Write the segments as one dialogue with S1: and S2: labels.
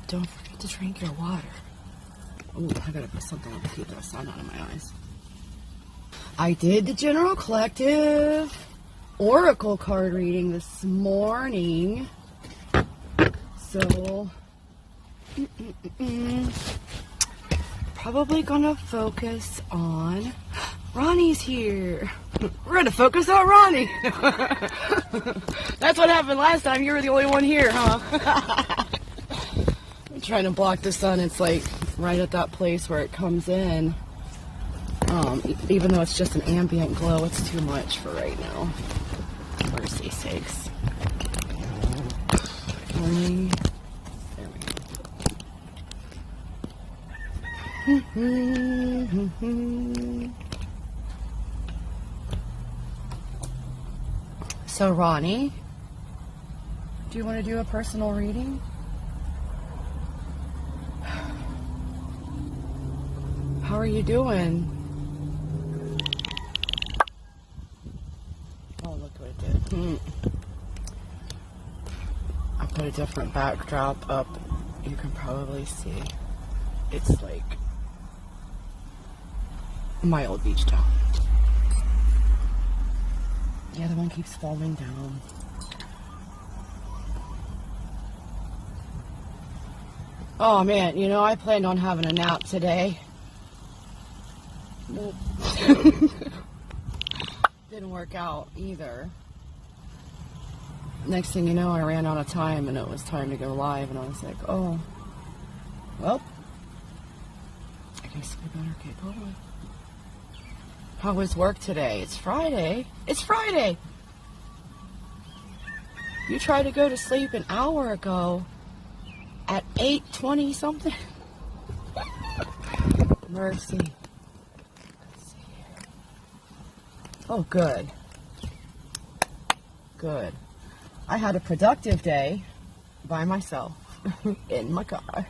S1: Don't forget to drink your water. Oh, I gotta put something on to keep that sun out of my eyes. I did the General Collective Oracle card reading this morning. So, probably gonna focus on Ronnie's here. We're gonna focus on Ronnie. That's what happened last time. You were the only one here, huh? I'm trying to block the sun. It's like right at that place where it comes in. Even though it's just an ambient glow, it's too much for right now. Where's these sakes? There we go. So, Ronnie, do you want to do a personal reading? How are you doing? Oh, look what it did. I put a different backdrop up. You can probably see. It's like my old beach town. The other one keeps falling down. Oh man, you know, I planned on having a nap today. Nope. Didn't work out either. Next thing you know, I ran out of time and it was time to go live, and I was like, oh, well, I guess we better get going. How was work today? It's Friday. It's Friday. You tried to go to sleep an hour ago at 8:20 something. Mercy. Let's see here. Oh, good. Good. I had a productive day by myself in my car.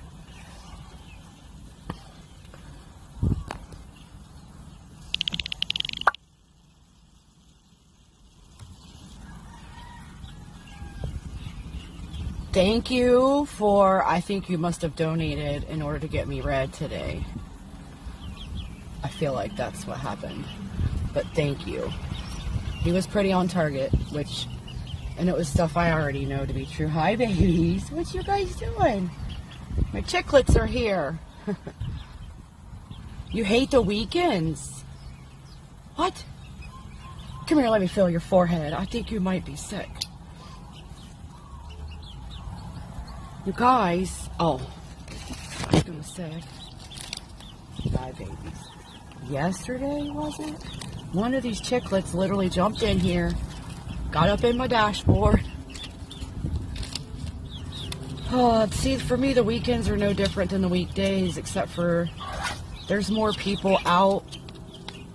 S1: Thank you for, I think you must have donated in order to get me read today. I feel like that's what happened. But thank you. He was pretty on target, and it was stuff I already know to be true. Hi, babies. What you guys doing? My chicklets are here. You hate the weekends. What? Come here, let me feel your forehead. I think you might be sick. You guys, oh, I was going to say, hi, babies. Yesterday, was it? One of these chicklets literally jumped in here, got up in my dashboard. Oh, see, for me, the weekends are no different than the weekdays, except for there's more people out.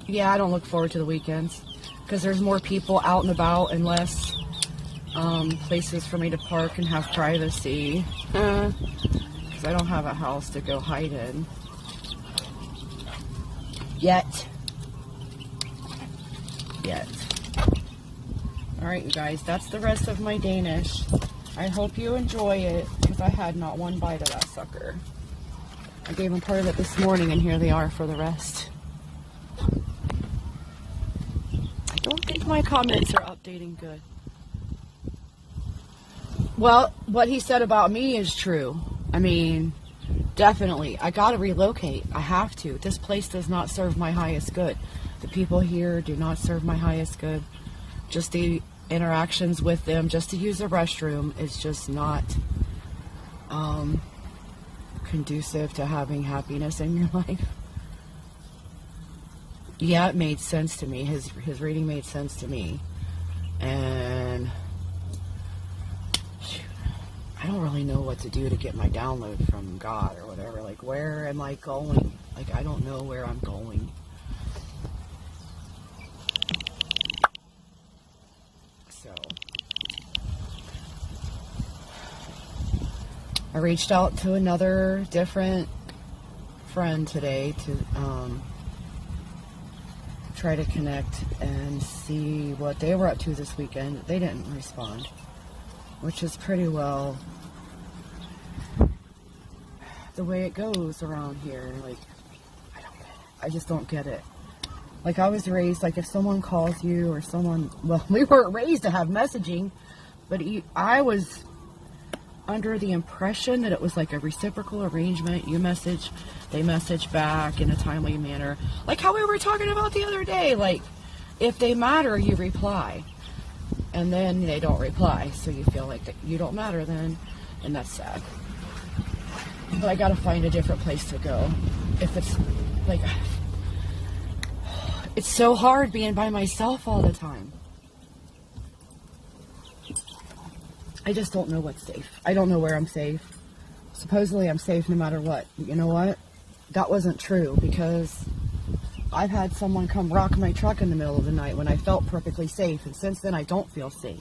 S1: Yeah, I don't look forward to the weekends, because there's more people out and about and less places for me to park and have privacy, because I don't have a house to go hide in yet. Alright, you guys, that's the rest of my Danish. I hope you enjoy it, because I had not one bite of that sucker. I gave them part of it this morning, and here they are for the rest. I don't think my comments are updating good. Well, what he said about me is true. I mean, definitely. I gotta relocate. I have to. This place does not serve my highest good. The people here do not serve my highest good. Just the interactions with them, just to use the restroom, is just not conducive to having happiness in your life. Yeah, it made sense to me. His reading made sense to me. And I don't really know what to do to get my download from God or whatever. Like, where am I going? Like, I don't know where I'm going. So, I reached out to another different friend today to try to connect and see what they were up to this weekend. They didn't respond, which is pretty well the way it goes around here. Like, I just don't get it. Like, I was raised, like, if someone calls you or someone, well, we weren't raised to have messaging, but I was under the impression that it was like a reciprocal arrangement. You message, they message back in a timely manner. Like how we were talking about the other day. Like, if they matter, you reply. And then they don't reply. So you feel like that you don't matter then. And that's sad. But I gotta find a different place to go. If it's, like, it's so hard being by myself all the time. I just don't know what's safe. I don't know where I'm safe. Supposedly I'm safe no matter what. You know what? That wasn't true, because I've had someone come rock my truck in the middle of the night when I felt perfectly safe, and since then I don't feel safe.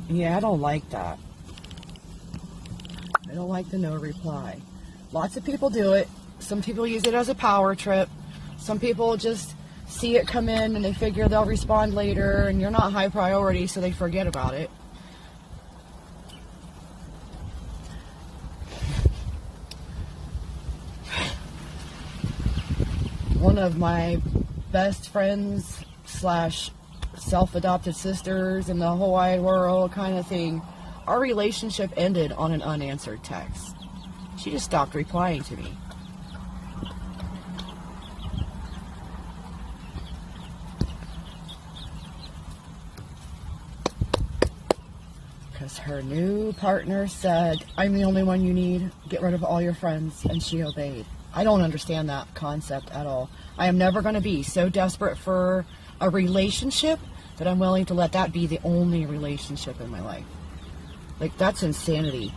S1: Yeah, I don't like that. I don't like the no reply. Lots of people do it. Some people use it as a power trip. Some people just see it come in and they figure they'll respond later, and you're not high priority, so they forget about it. One of my best friends slash self-adopted sisters in the whole wide world kind of thing, our relationship ended on an unanswered text. She just stopped replying to me. Because her new partner said, I'm the only one you need, get rid of all your friends, and she obeyed. I don't understand that concept at all. I am never going to be so desperate for a relationship that I'm willing to let that be the only relationship in my life. Like, that's insanity.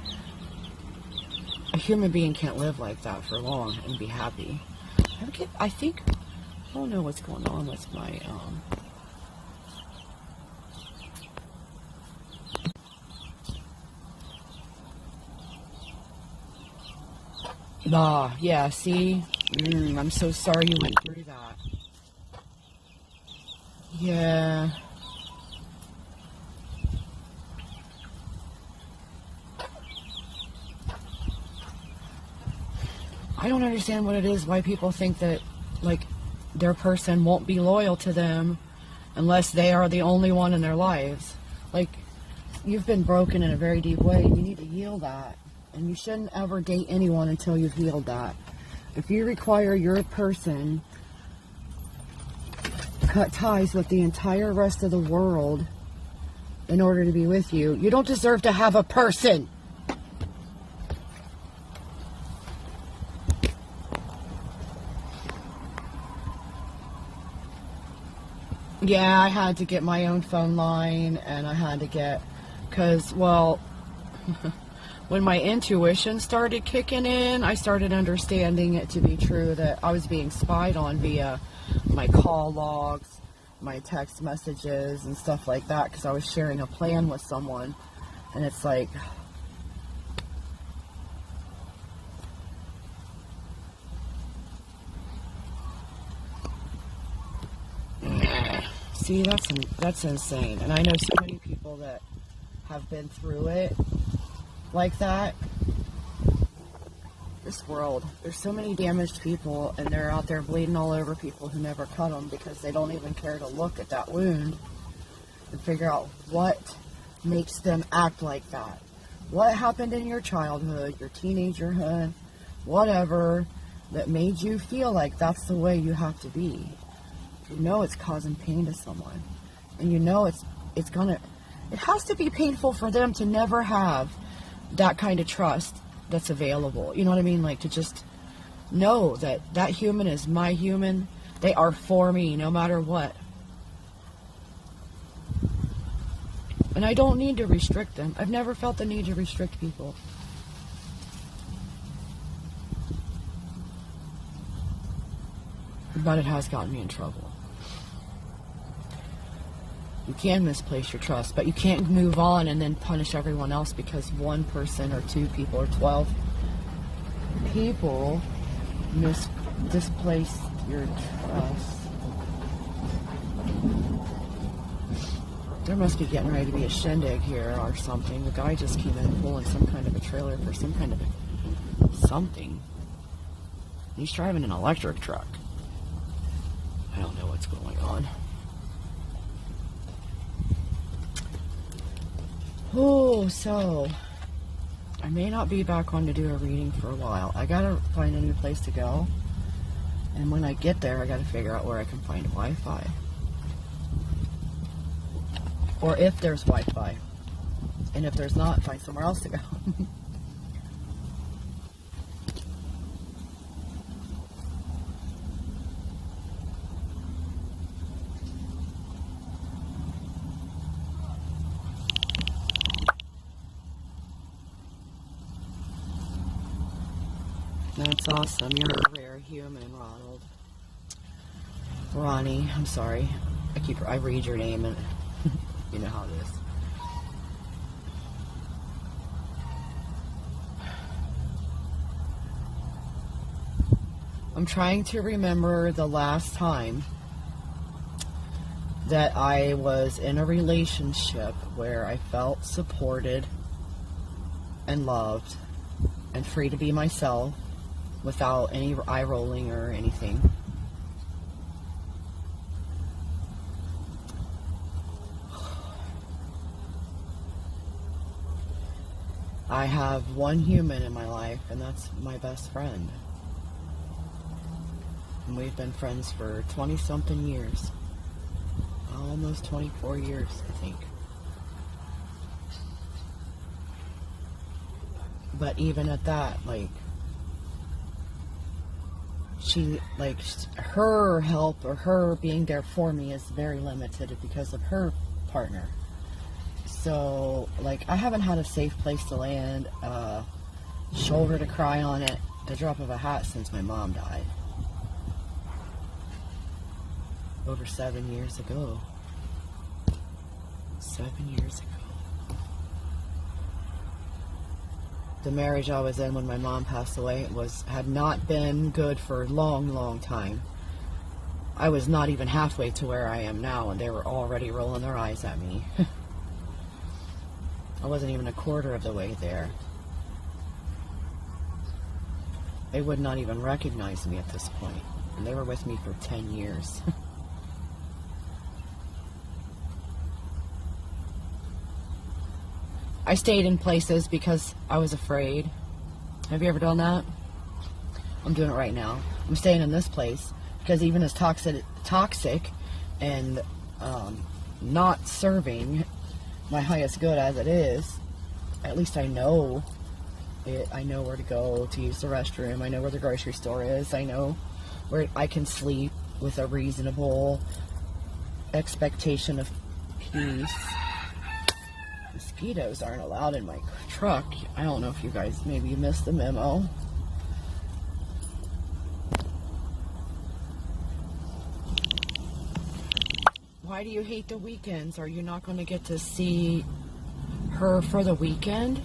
S1: A human being can't live like that for long and be happy. I think, I don't know what's going on with my, yeah, see? I'm so sorry you went through that. Yeah. I don't understand what it is, why people think that, like, their person won't be loyal to them unless they are the only one in their lives. Like, you've been broken in a very deep way. You need to heal that. And you shouldn't ever date anyone until you've healed that. If you require your person cut ties with the entire rest of the world in order to be with you, you don't deserve to have a person. Yeah, I had to get my own phone line, and I had to get, because, well, when my intuition started kicking in, I started understanding it to be true that I was being spied on via my call logs, my text messages, and stuff like that, because I was sharing a plan with someone, and it's like, see, that's insane. And I know so many people that have been through it like that. This world, there's so many damaged people, and they're out there bleeding all over people who never cut them because they don't even care to look at that wound and figure out what makes them act like that. What happened in your childhood, your teenagerhood, whatever, that made you feel like that's the way you have to be. You know it's causing pain to someone, and you know it has to be painful for them to never have that kind of trust that's available. You know what I mean? Like, to just know that that human is my human. They are for me no matter what. And I don't need to restrict them. I've never felt the need to restrict people. But it has gotten me in trouble. You can misplace your trust, but you can't move on and then punish everyone else because one person or two people or 12 people displaced your trust. There must be getting ready to be a shindig here or something. The guy just came in pulling some kind of a trailer for some kind of something. He's driving an electric truck. I don't know what's going on. Oh, so I may not be back on to do a reading for a while. I gotta find a new place to go. And when I get there, I gotta figure out where I can find Wi-Fi. Or if there's Wi-Fi. And if there's not, find somewhere else to go. That's awesome. You're a rare human, Ronald. Ronnie, I'm sorry. I read your name and you know how it is. I'm trying to remember the last time that I was in a relationship where I felt supported and loved and free to be myself without any eye rolling or anything. I have one human in my life, and that's my best friend. And we've been friends for 20-something years. Almost 24 years, I think. But even at that, her help or her being there for me is very limited because of her partner. So, I haven't had a safe place to land, shoulder to cry on at the drop of a hat since my mom died. Over 7 years ago. 7 years ago. The marriage I was in when my mom passed away had not been good for a long, long time. I was not even halfway to where I am now, and they were already rolling their eyes at me. I wasn't even a quarter of the way there. They would not even recognize me at this point, and they were with me for 10 years. I stayed in places because I was afraid. Have you ever done that? I'm doing it right now. I'm staying in this place because even as toxic and not serving my highest good as it is, at least I know it. I know where to go to use the restroom. I know where the grocery store is. I know where I can sleep with a reasonable expectation of peace. Mosquitoes aren't allowed in my truck. I don't know if you guys maybe missed the memo. Why do you hate the weekends? Are you not going to get to see her for the weekend?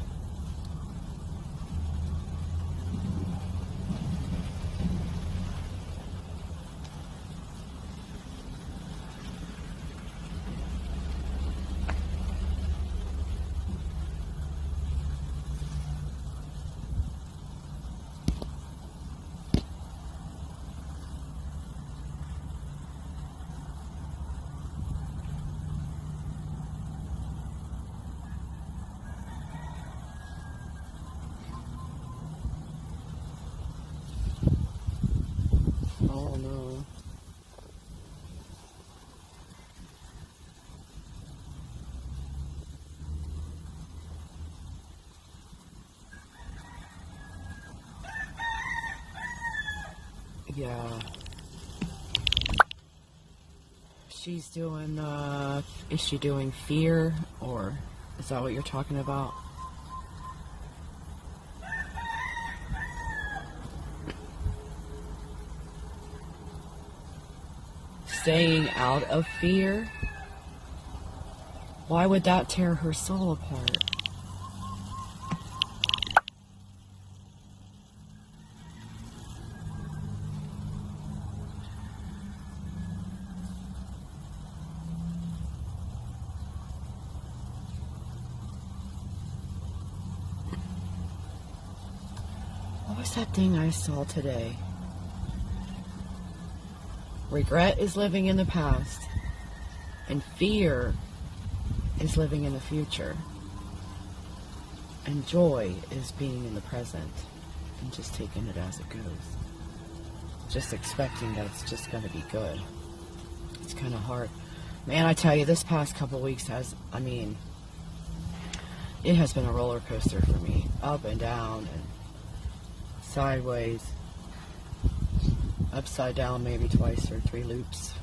S1: Oh no. Yeah. She's doing, is she doing fear, or is that what you're talking about? Staying out of fear? Why would that tear her soul apart? What's that thing I saw today? Regret is living in the past, and fear is living in the future, and joy is being in the present and just taking it as it goes, just expecting that it's just going to be good. It's kind of hard, man. I tell you, this past couple weeks it has been a roller coaster for me, up and down and sideways, upside down maybe twice or 3 loops.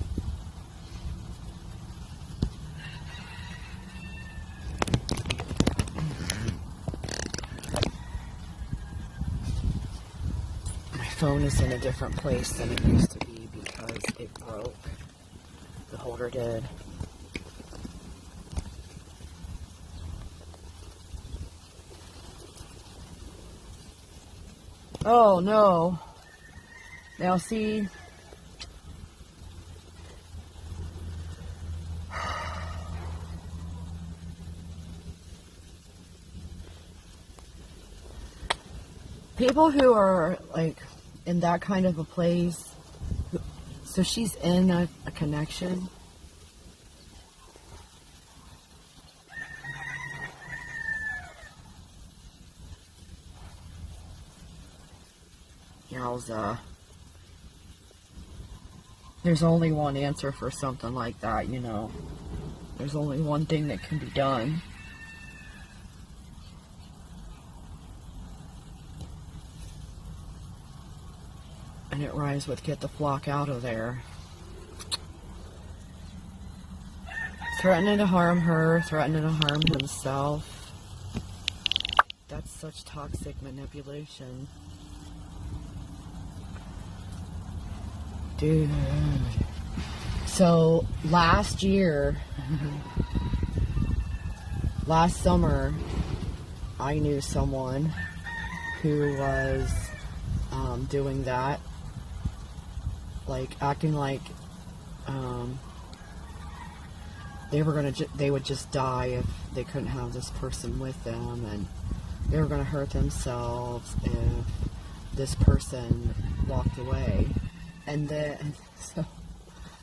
S1: My phone is in a different place than it used to be because it broke. The holder did. Oh no. Now see, people who are like in that kind of a place, so she's in a connection. Yowza. There's only one answer for something like that, you know. There's only one thing that can be done. And it rhymes with get the flock out of there. Threatening to harm her, threatening to harm himself. That's such toxic manipulation. Dude. So last year, last summer, I knew someone who was doing that, like acting like they would just die if they couldn't have this person with them, and they were gonna hurt themselves if this person walked away. And then, so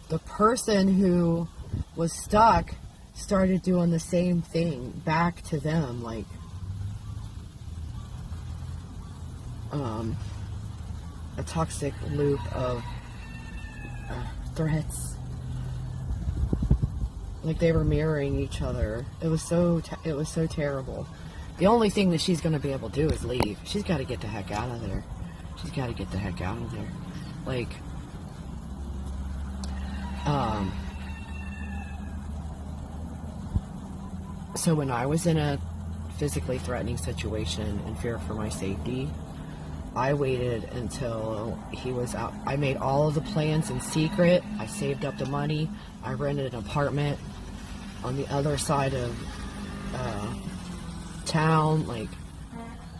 S1: the person who was stuck started doing the same thing back to them, like, a toxic loop of threats. Like they were mirroring each other. It was so terrible. The only thing that she's going to be able to do is leave. She's got to get the heck out of there. She's got to get the heck out of there. Like, so when I was in a physically threatening situation and fear for my safety, I waited until he was out. I made all of the plans in secret. I saved up the money. I rented an apartment on the other side of town. Like,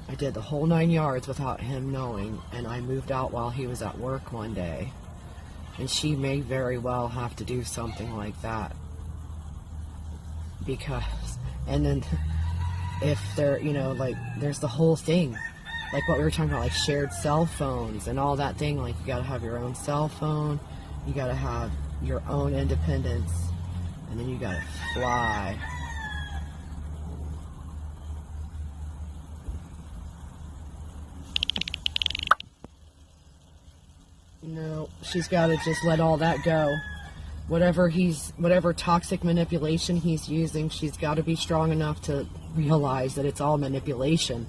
S1: I did the whole 9 yards without him knowing, and I moved out while he was at work one day. And she may very well have to do something like that. Because, and then if there, you know, like, there's the whole thing. Like what we were talking about, like shared cell phones and all that thing. Like, you gotta have your own cell phone. You gotta have your own independence. And then you gotta fly. No, she's got to just let all that go. Whatever toxic manipulation he's using, she's got to be strong enough to realize that it's all manipulation.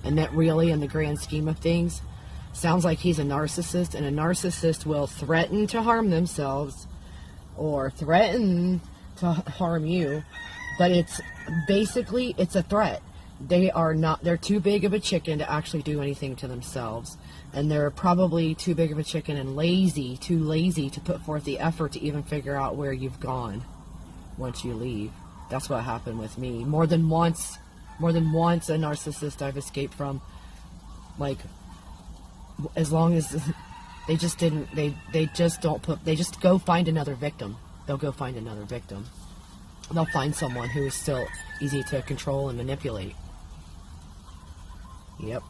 S1: And that really, in the grand scheme of things, sounds like he's a narcissist, and a narcissist will threaten to harm themselves or threaten to harm you, but it's basically, it's a threat. They're too big of a chicken to actually do anything to themselves. And they're probably too big of a chicken and too lazy to put forth the effort to even figure out where you've gone once you leave. That's what happened with me. More than once, a narcissist I've escaped from. Like, as long as they just go find another victim. They'll go find another victim. They'll find someone who is still easy to control and manipulate. Yep.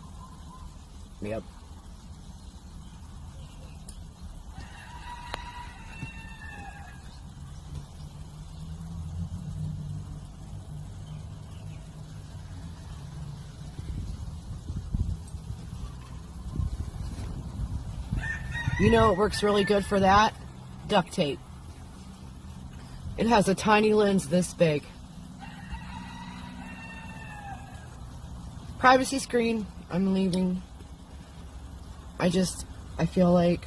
S1: You know it works really good for that? Duct tape. It has a tiny lens this big. Privacy screen. I'm leaving. I feel like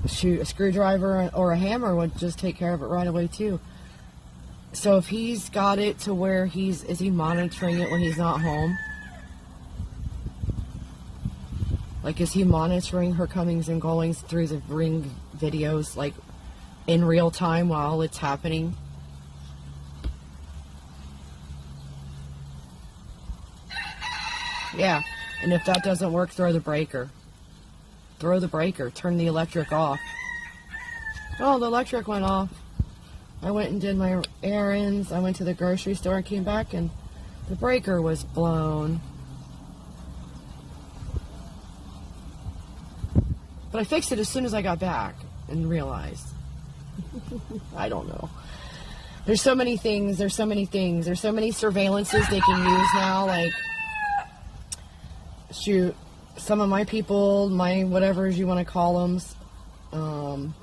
S1: a screwdriver or a hammer would just take care of it right away too. So if he's got it to where is he monitoring it when he's not home? Like, is he monitoring her comings and goings through the Ring videos, like, in real time while it's happening? Yeah, and if that doesn't work, throw the breaker. Throw the breaker. Turn the electric off. Oh, the electric went off. I went and did my errands. I went to the grocery store and came back, and the breaker was blown. But I fixed it as soon as I got back and realized. I don't know. There's so many things. There's so many things. There's so many surveillances they can use now. Like, shoot, some of my people, my whatever you want to call them,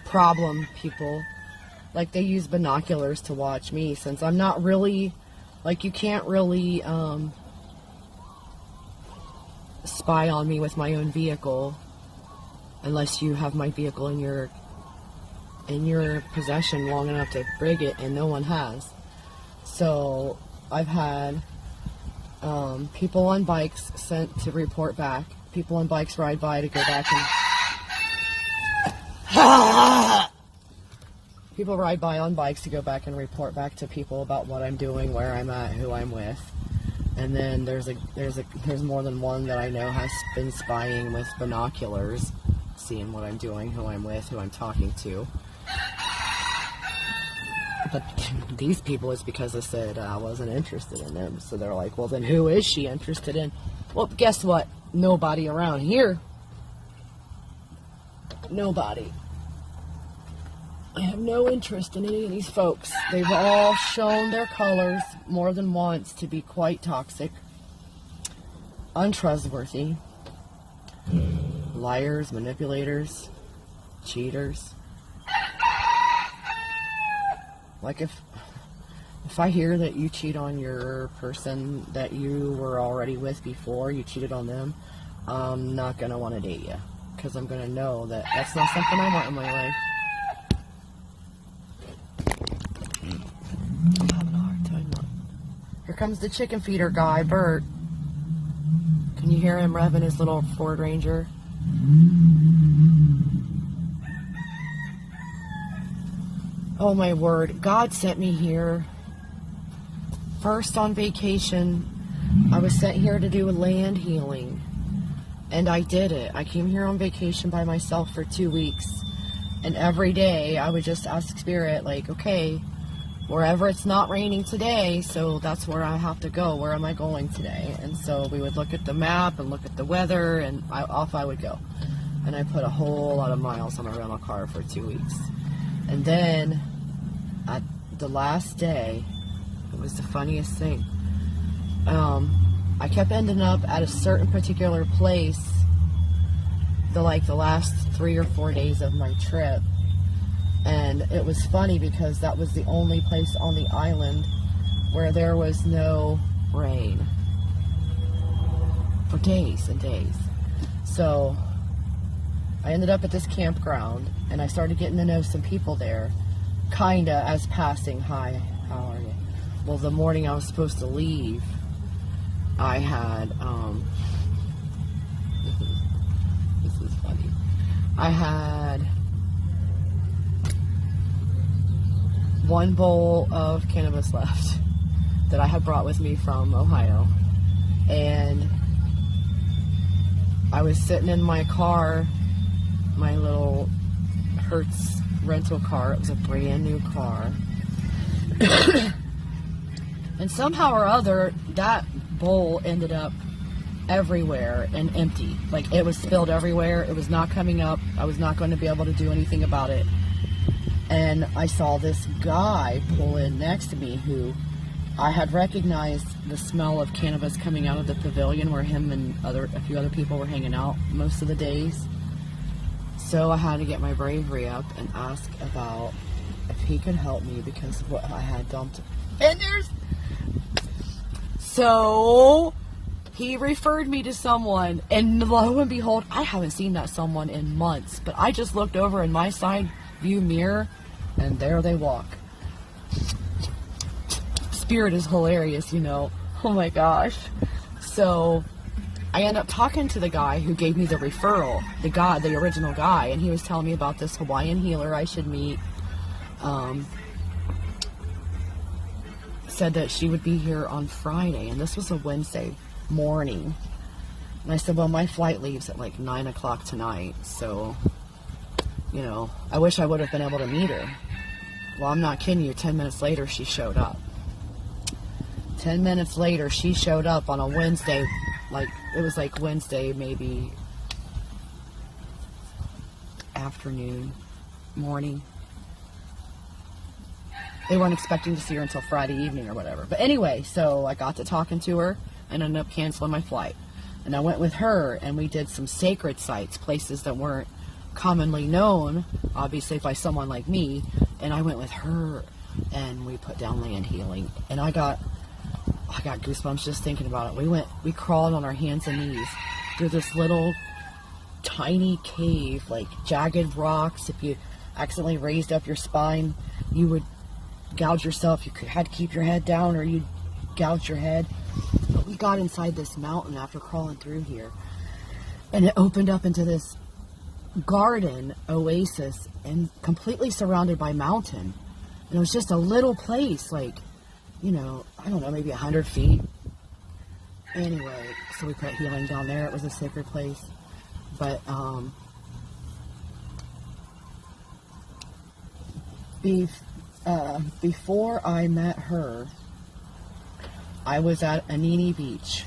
S1: problem people, like, they use binoculars to watch me, since I'm not really, like, you can't really spy on me with my own vehicle unless you have my vehicle in your possession long enough to rig it, and no one has. So I've had people on bikes sent to report back. People on bikes ride by to go back and people ride by on bikes to go back and report back to people about what I'm doing, where I'm at, who I'm with. And then there's more than one that I know has been spying with binoculars, seeing what I'm doing, who I'm with, who I'm talking to. But these people, it's because I said I wasn't interested in them. So they're like, well, then who is she interested in? Well, guess what? Nobody around here. Nobody. I have no interest in any of these folks. They've all shown their colors more than once to be quite toxic, untrustworthy, liars, manipulators, cheaters. Like, if I hear that you cheat on your person that you were already with before, you cheated on them, I'm not going to want to date you. Because I'm going to know that that's not something I want in my life. I'm having a hard time. Here comes the chicken feeder guy, Bert. Can you hear him revving his little Ford Ranger? Oh my word, God sent me here. First on vacation, I was sent here to do a land healing. And I did it. I came here on vacation by myself for 2 weeks. And every day I would just ask Spirit, like, okay, wherever it's not raining today, so that's where I have to go. Where am I going today? And so we would look at the map and look at the weather, and off I would go. And I put a whole lot of miles on my rental car for 2 weeks. And then, at the last day, it was the funniest thing. I kept ending up at a certain particular place the last 3 or 4 days of my trip. And it was funny because that was the only place on the island where there was no rain for days and days. So I ended up at this campground, and I started getting to know some people there, kinda as passing. Hi, how are you? Well, the morning I was supposed to leave, I had, this is funny. I had 1 bowl of cannabis left that I had brought with me from Ohio, and I was sitting in my car, my little Hertz rental car. It was a brand new car. And somehow or other, that bowl ended up everywhere and empty. Like, it was spilled everywhere. It was not coming up. I was not going to be able to do anything about it. And I saw this guy pull in next to me who I had recognized the smell of cannabis coming out of the pavilion where him and a few other people were hanging out most of the days. So I had to get my bravery up and ask about if he could help me because of what I had dumped. And so he referred me to someone, and lo and behold, I haven't seen that someone in months, but I just looked over in my side view mirror, and there they walk. Spirit is hilarious, you know. Oh my gosh. So I ended up talking to the guy who gave me the referral, the original guy, and he was telling me about this Hawaiian healer I should meet. Said that she would be here on Friday, and this was a Wednesday morning. And I said, well, my flight leaves at like 9 o'clock tonight, so, you know, I wish I would have been able to meet her. Well, I'm not kidding you, 10 minutes later, she showed up. 10 minutes later, she showed up on a Wednesday, like, it was like Wednesday, maybe afternoon, morning. They weren't expecting to see her until Friday evening or whatever. But anyway, so I got to talking to her and ended up canceling my flight. And I went with her, and we did some sacred sites, places that weren't commonly known, obviously, by someone like me. And I went with her, and we put down land healing. And I got goosebumps just thinking about it. We crawled on our hands and knees through this little tiny cave, like jagged rocks. If you accidentally raised up your spine, you would gouge yourself. You had to keep your head down or you'd gouge your head. But we got inside this mountain after crawling through here, and it opened up into this garden oasis and completely surrounded by mountain. And it was just a little place, like, you know, I don't know, maybe 100 feet. Anyway, so we put healing down there. It was a sacred place. But before I met her, I was at Anini Beach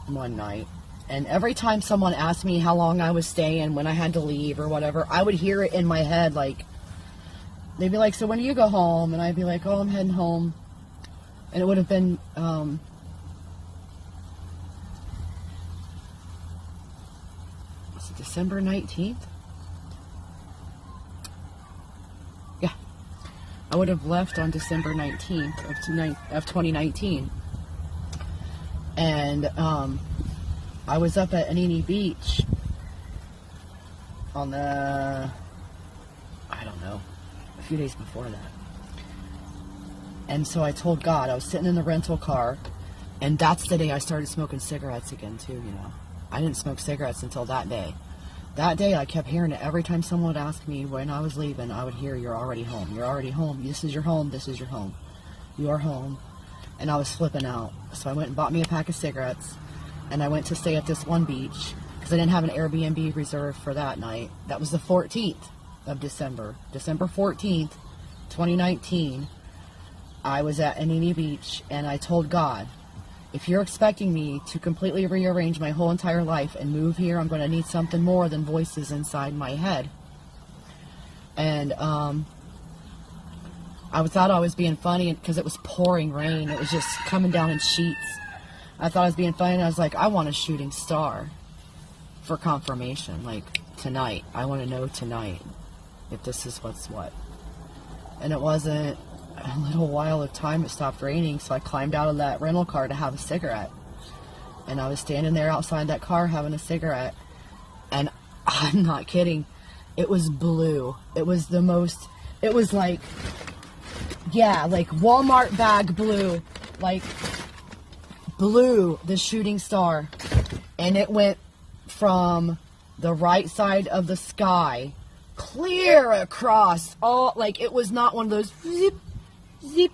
S1: one night, and every time someone asked me how long I was staying, when I had to leave or whatever, I would hear it in my head, like, they'd be like, so when do you go home? And I'd be like, oh, I'm heading home. And it would have been was it December 19th? Yeah, I would have left on December 19th of 2019. And I was up at Anini Beach on the, I don't know, a few days before that. And so I told God, I was sitting in the rental car, and that's the day I started smoking cigarettes again too, you know. I didn't smoke cigarettes until that day. That day I kept hearing it. Every time someone would ask me when I was leaving, I would hear, you're already home. You're already home. This is your home. This is your home. You're home. And I was flipping out. So I went and bought me a pack of cigarettes, and I went to stay at this one beach because I didn't have an Airbnb reserved for that night. That was the 14th of December. December 14th, 2019. I was at Anini Beach, and I told God, if you're expecting me to completely rearrange my whole entire life and move here, I'm going to need something more than voices inside my head. And I thought I was being funny because it was pouring rain. It was just coming down in sheets. I thought I was being funny, and I was like, I want a shooting star for confirmation. Like, tonight. I want to know tonight if this is what's what. And it wasn't a little while of time. It stopped raining, so I climbed out of that rental car to have a cigarette. And I was standing there outside that car having a cigarette. And I'm not kidding. It was blue. It was the most, it was like, yeah, like Walmart bag blue, like blue, the shooting star. And it went from the right side of the sky clear across all, like, it was not one of those zip, zip.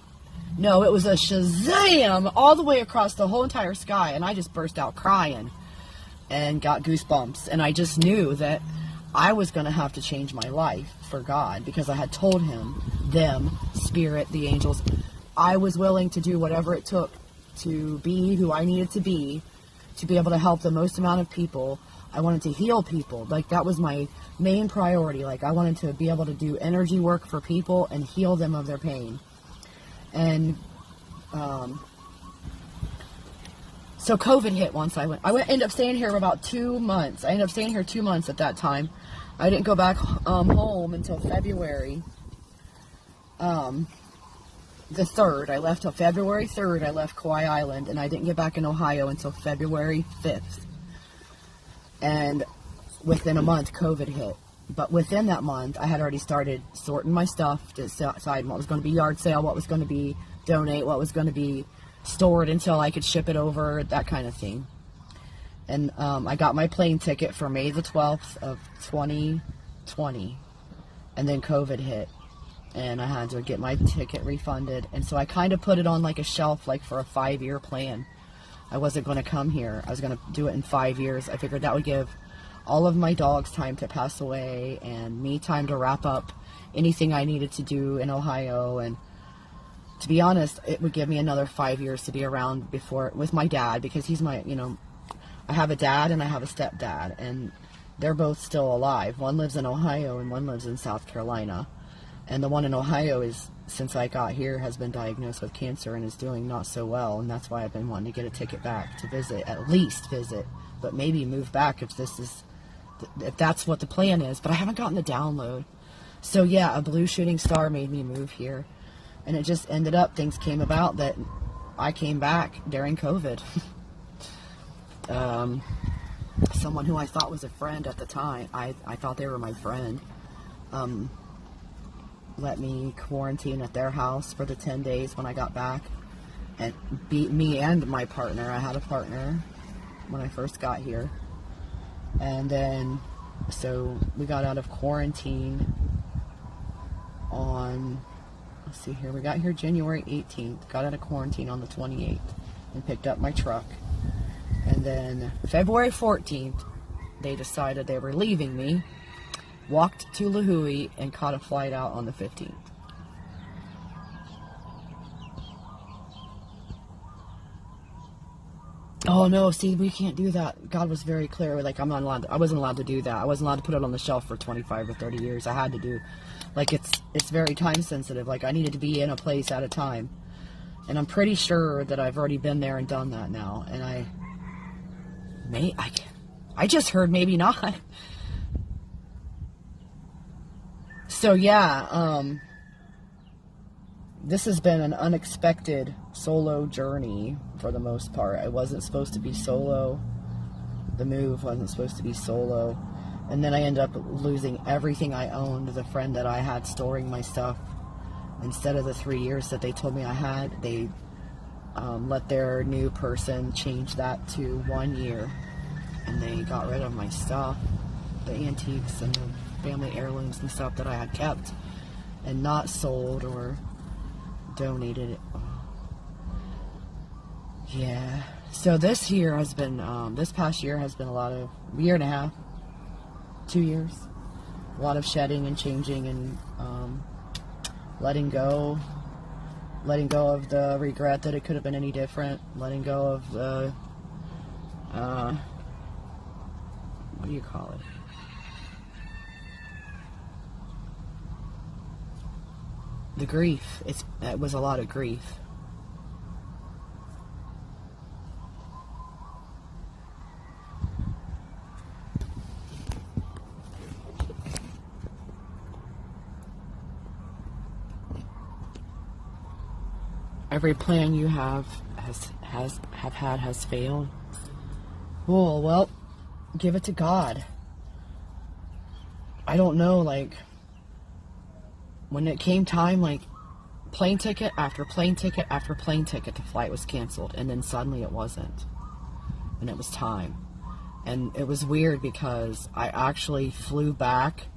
S1: No, it was a shazam all the way across the whole entire sky. And I just burst out crying and got goosebumps. And I just knew that I was going to have to change my life for God, because I had told him, them, spirit, the angels, I was willing to do whatever it took to be who I needed to be able to help the most amount of people. I wanted to heal people. Like, that was my main priority. Like, I wanted to be able to do energy work for people and heal them of their pain. And so COVID hit once I ended up staying here about 2 months. I ended up staying here 2 months at that time. I didn't go back home until February the 3rd. I left till February 3rd. I left Kauai Island, and I didn't get back in Ohio until February 5th. And within a month, COVID hit. But within that month, I had already started sorting my stuff to decide what was going to be yard sale, what was going to be donate, what was going to be stored until I could ship it over, that kind of thing. And I got my plane ticket for May the 12th of 2020. And then COVID hit. And I had to get my ticket refunded. And so I kind of put it on like a shelf, like for a 5-year plan. I wasn't going to come here. I was going to do it in 5 years. I figured that would give all of my dogs time to pass away and me time to wrap up anything I needed to do in Ohio. And to be honest, it would give me another 5 years to be around before with my dad, because he's my, I have a dad and I have a stepdad, and they're both still alive. One lives in Ohio and one lives in South Carolina. And the one in Ohio is, since I got here, has been diagnosed with cancer and is doing not so well. And that's why I've been wanting to get a ticket back to visit, at least visit, but maybe move back if that's what the plan is. But I haven't gotten the download. So yeah, a blue shooting star made me move here. And it just ended up, things came about that I came back during COVID. Someone who I thought was a friend at the time, I thought they were my friend, let me quarantine at their house for the 10 days when I got back, and beat me and my partner. I had a partner when I first got here. And then, so we got out of quarantine on, let's see here, we got here January 18th, got out of quarantine on the 28th, and picked up my truck. And then February 14th, they decided they were leaving me, walked to Lahui, and caught a flight out on the 15th. Oh no, see, we can't do that. God was very clear. Like, I wasn't allowed to do that. I wasn't allowed to put it on the shelf for 25 or 30 years. I had to do, like, it's very time sensitive. Like, I needed to be in a place at a time. And I'm pretty sure that I've already been there and done that now. And I just heard maybe not. So yeah, this has been an unexpected solo journey for the most part. I wasn't supposed to be solo. The move wasn't supposed to be solo. And then I ended up losing everything I owned. The friend that I had storing my stuff, instead of the 3 years that they told me I had, they let their new person change that to 1 year. And they got rid of my stuff, the antiques and the family heirlooms and stuff that I had kept and not sold or donated it. Yeah. So this year has been, this past year has been a lot of, year and a half, 2 years. A lot of shedding and changing and letting go of the regret that it could have been any different. Letting go of the, what do you call it? The grief. It was a lot of grief. Every plan you have has failed. Oh, well, give it to God. I don't know, like, when it came time, like, plane ticket after plane ticket after plane ticket, the flight was canceled, and then suddenly it wasn't. And it was time. And it was weird because I actually flew back.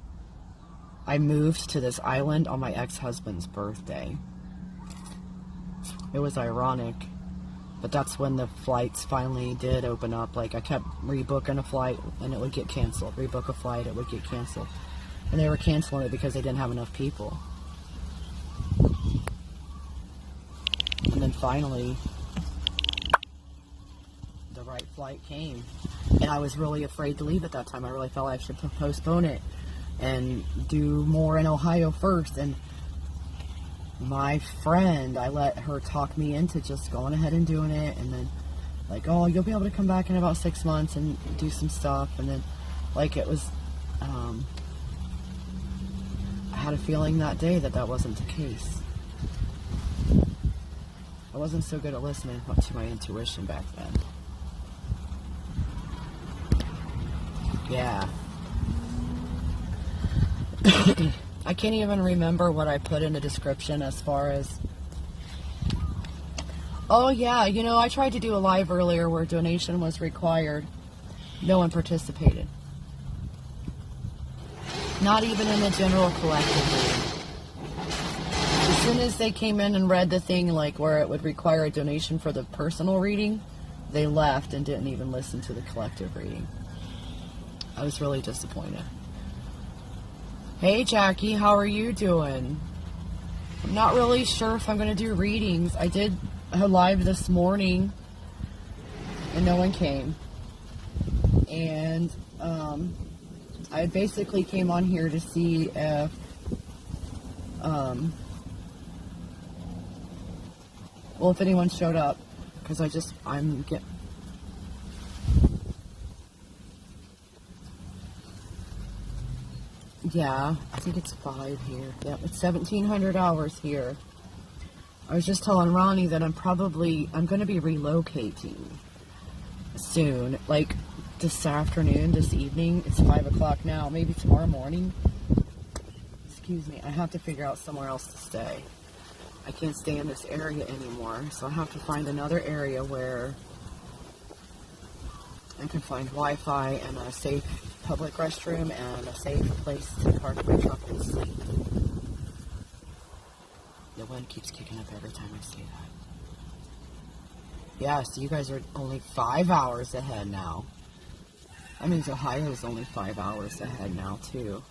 S1: I moved to this island on my ex-husband's birthday. It was ironic, but that's when the flights finally did open up. Like, I kept rebooking a flight and it would get canceled. Rebook a flight, it would get canceled. And they were canceling it because they didn't have enough people. And then finally, the right flight came. And I was really afraid to leave at that time. I really felt I should postpone it and do more in Ohio first. And my friend, I let her talk me into just going ahead and doing it. And then, like, oh, you'll be able to come back in about 6 months and do some stuff. And then, like, it was, I had a feeling that day that that wasn't the case. I wasn't so good at listening to my intuition back then. Yeah. I can't even remember what I put in the description as far as... Oh yeah, you know, I tried to do a live earlier where donation was required. No one participated. Not even in the general collective reading. As soon as they came in and read the thing like where it would require a donation for the personal reading, they left and didn't even listen to the collective reading. I was really disappointed. Hey Jackie, how are you doing? I'm not really sure if I'm going to do readings. I did a live this morning and no one came. And I basically came on here to see if well, if anyone showed up, because I'm getting... Yeah, I think it's 5 here. Yep, it's 1,700 hours here. I was just telling Ronnie that I'm going to be relocating soon. Like, this afternoon, this evening. It's 5 o'clock now. Maybe tomorrow morning. Excuse me. I have to figure out somewhere else to stay. I can't stay in this area anymore. So I have to find another area where I can find Wi-Fi and a safe public restroom and a safe place to park my truck and sleep. The wind keeps kicking up every time I say that. Yeah, so you guys are only 5 hours ahead now. That means Ohio is only 5 hours ahead now, too.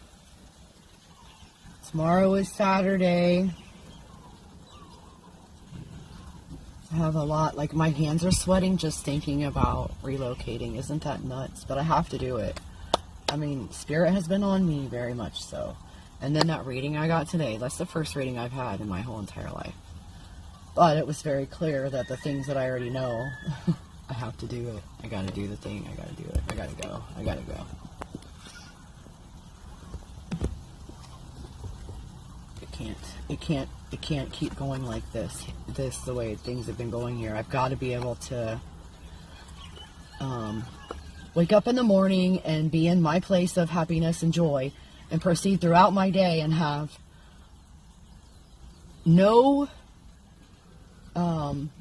S1: Tomorrow is Saturday. I have a lot, like my hands are sweating just thinking about relocating. Isn't that nuts? But I have to do it. I mean, Spirit has been on me very much so. And then that reading I got today, that's the first reading I've had in my whole entire life. But it was very clear that the things that I already know, I have to do it. I gotta do the thing. I gotta do it. I gotta go. I gotta go. It can't keep going like this. The way things have been going here. I've got to be able to wake up in the morning and be in my place of happiness and joy and proceed throughout my day and have no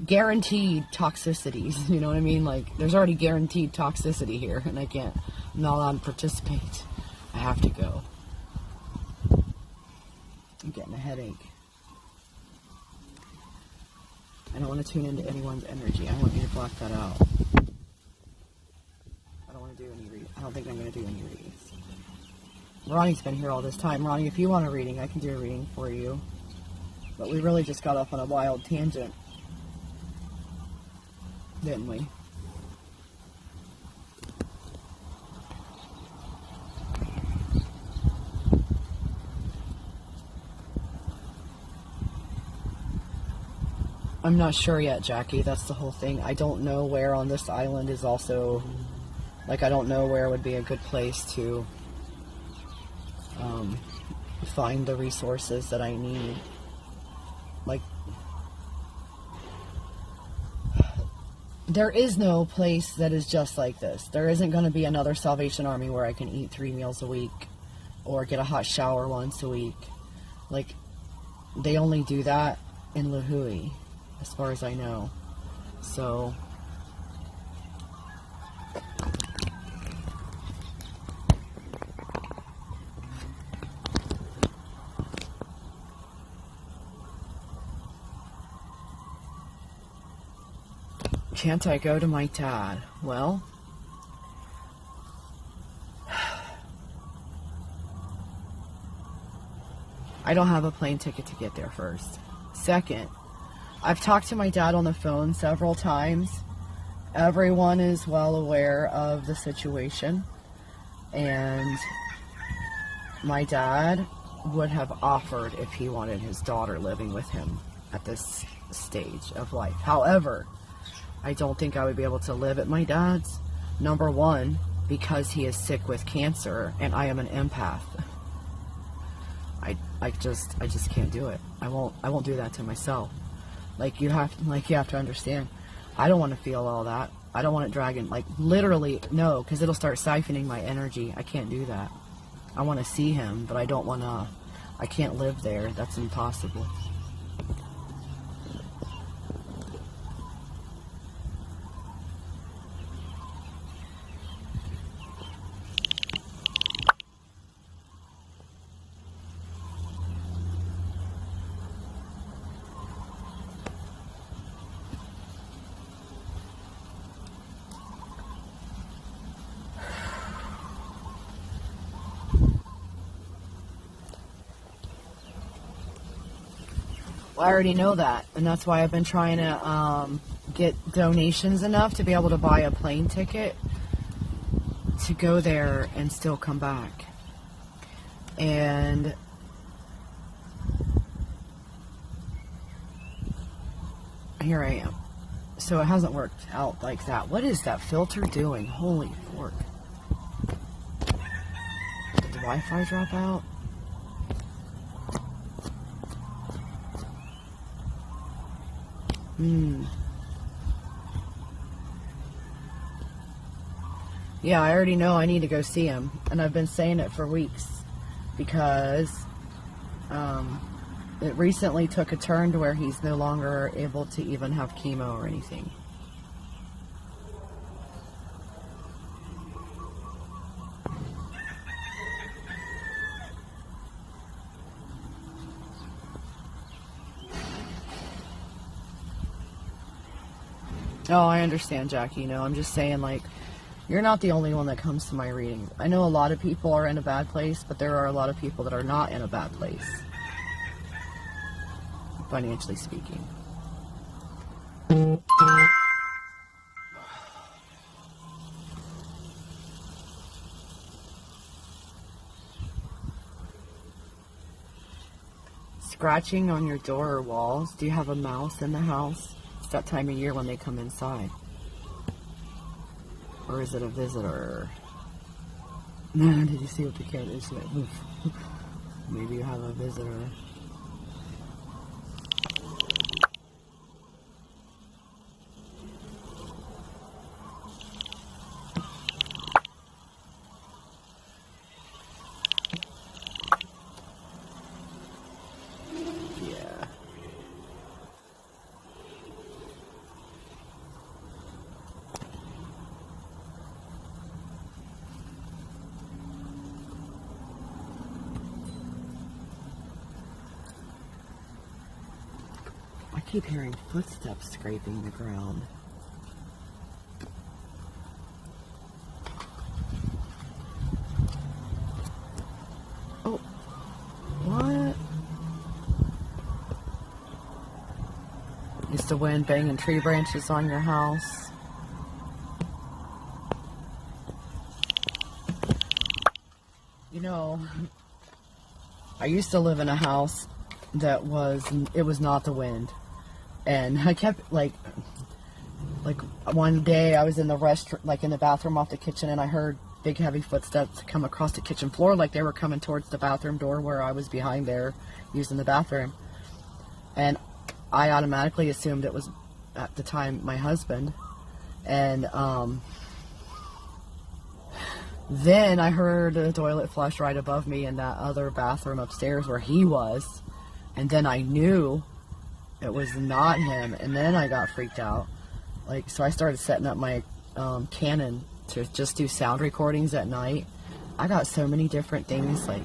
S1: guaranteed toxicities. You know what I mean? Like, there's already guaranteed toxicity here, and I'm not allowed to participate. I have to go. I'm getting a headache. I don't want to tune into anyone's energy. I want you to block that out. I don't want to do any reading. I don't think I'm going to do any readings. Ronnie's been here all this time. Ronnie, if you want a reading, I can do a reading for you. But we really just got off on a wild tangent. Didn't we? I'm not sure yet, Jackie. That's the whole thing. I don't know where on this island is also... Like, I don't know where would be a good place to find the resources that I need. Like, there is no place that is just like this. There isn't going to be another Salvation Army where I can eat 3 meals a week or get a hot shower once a week. Like, they only do that in Lahui, as far as I know. So... Can't I go to my dad? Well, I don't have a plane ticket to get there first. Second, I've talked to my dad on the phone several times. Everyone is well aware of the situation. And my dad would have offered if he wanted his daughter living with him at this stage of life. However, I don't think I would be able to live at my dad's. Number one, because he is sick with cancer and I am an empath. I just can't do it. I won't do that to myself. Like you have to understand. I don't want to feel all that. I don't want it dragging, like literally, no, because it'll start siphoning my energy. I can't do that. I want to see him, but I don't want to, I can't live there. That's impossible. I already know that, and that's why I've been trying to get donations enough to be able to buy a plane ticket to go there and still come back. And here I am. So it hasn't worked out like that. What is that filter doing? Holy fork. Did the Wi-Fi drop out? Yeah, I already know I need to go see him, and I've been saying it for weeks because it recently took a turn to where he's no longer able to even have chemo or anything. Oh, I understand, Jackie. You know, I'm just saying, like, you're not the only one that comes to my reading. I know a lot of people are in a bad place, but there are a lot of people that are not in a bad place, financially speaking. Scratching on your door or walls. Do you have a mouse in the house? It's that time of year when they come inside. Or is it a visitor? Did you see what the cat is? Maybe you have a visitor. I keep hearing footsteps scraping the ground. Oh, what? Is the wind banging tree branches on your house? You know, I used to live in a house that it was not the wind. And I kept, like one day I was in the restroom, like in the bathroom off the kitchen, and I heard big heavy footsteps come across the kitchen floor, like they were coming towards the bathroom door where I was behind there using the bathroom. And I automatically assumed it was, at the time, my husband. And then I heard a toilet flush right above me in that other bathroom upstairs where he was. And then I knew it was not him, and then I got freaked out. Like, so I started setting up my Canon to just do sound recordings at night. I got so many different things. Like,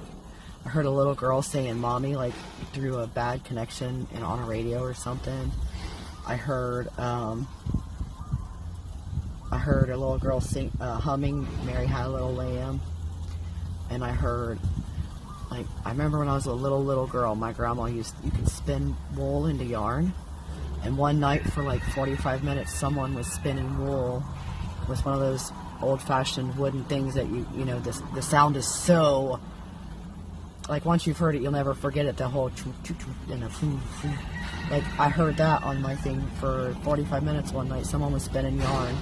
S1: I heard a little girl saying "mommy" like through a bad connection and on a radio or something. I heard a little girl humming "Mary Had a Little Lamb," and I heard, like, I remember when I was a little girl, my grandma you could spin wool into yarn, and one night for like 45 minutes someone was spinning wool with one of those old-fashioned wooden things that you know, the sound is so, like, once you've heard it you'll never forget it, the whole and a like, I heard that on my thing for 45 minutes one night. Someone was spinning yarn.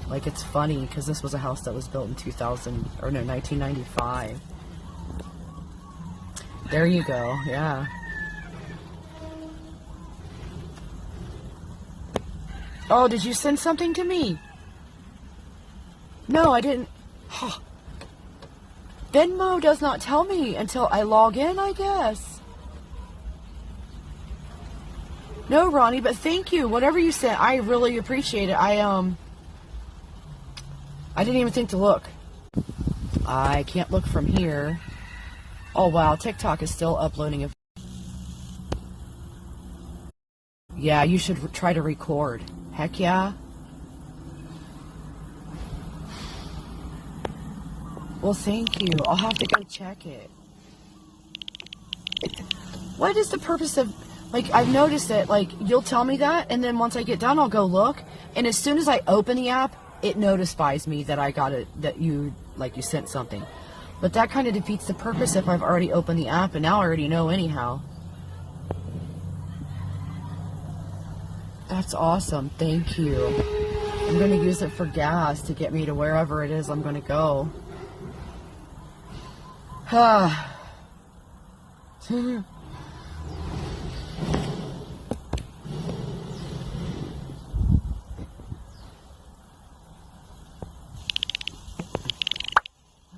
S1: Like, it's funny because this was a house that was built in 1995. There you go. Yeah. Oh, did you send something to me? No, I didn't. Venmo does not tell me until I log in, I guess. No, Ronnie, but thank you. Whatever you sent, I really appreciate it. I didn't even think to look. I can't look from here. Oh, wow. TikTok is still uploading a... Yeah, you should try to record. Heck yeah. Well, thank you. I'll have to go check it. What is the purpose of... Like, I've noticed that, like, you'll tell me that, and then once I get done, I'll go look. And as soon as I open the app, it notifies me that I got it, that you, like, you sent something. But that kind of defeats the purpose if I've already opened the app, and now I already know anyhow. That's awesome. Thank you. I'm going to use it for gas to get me to wherever it is I'm going to go. Let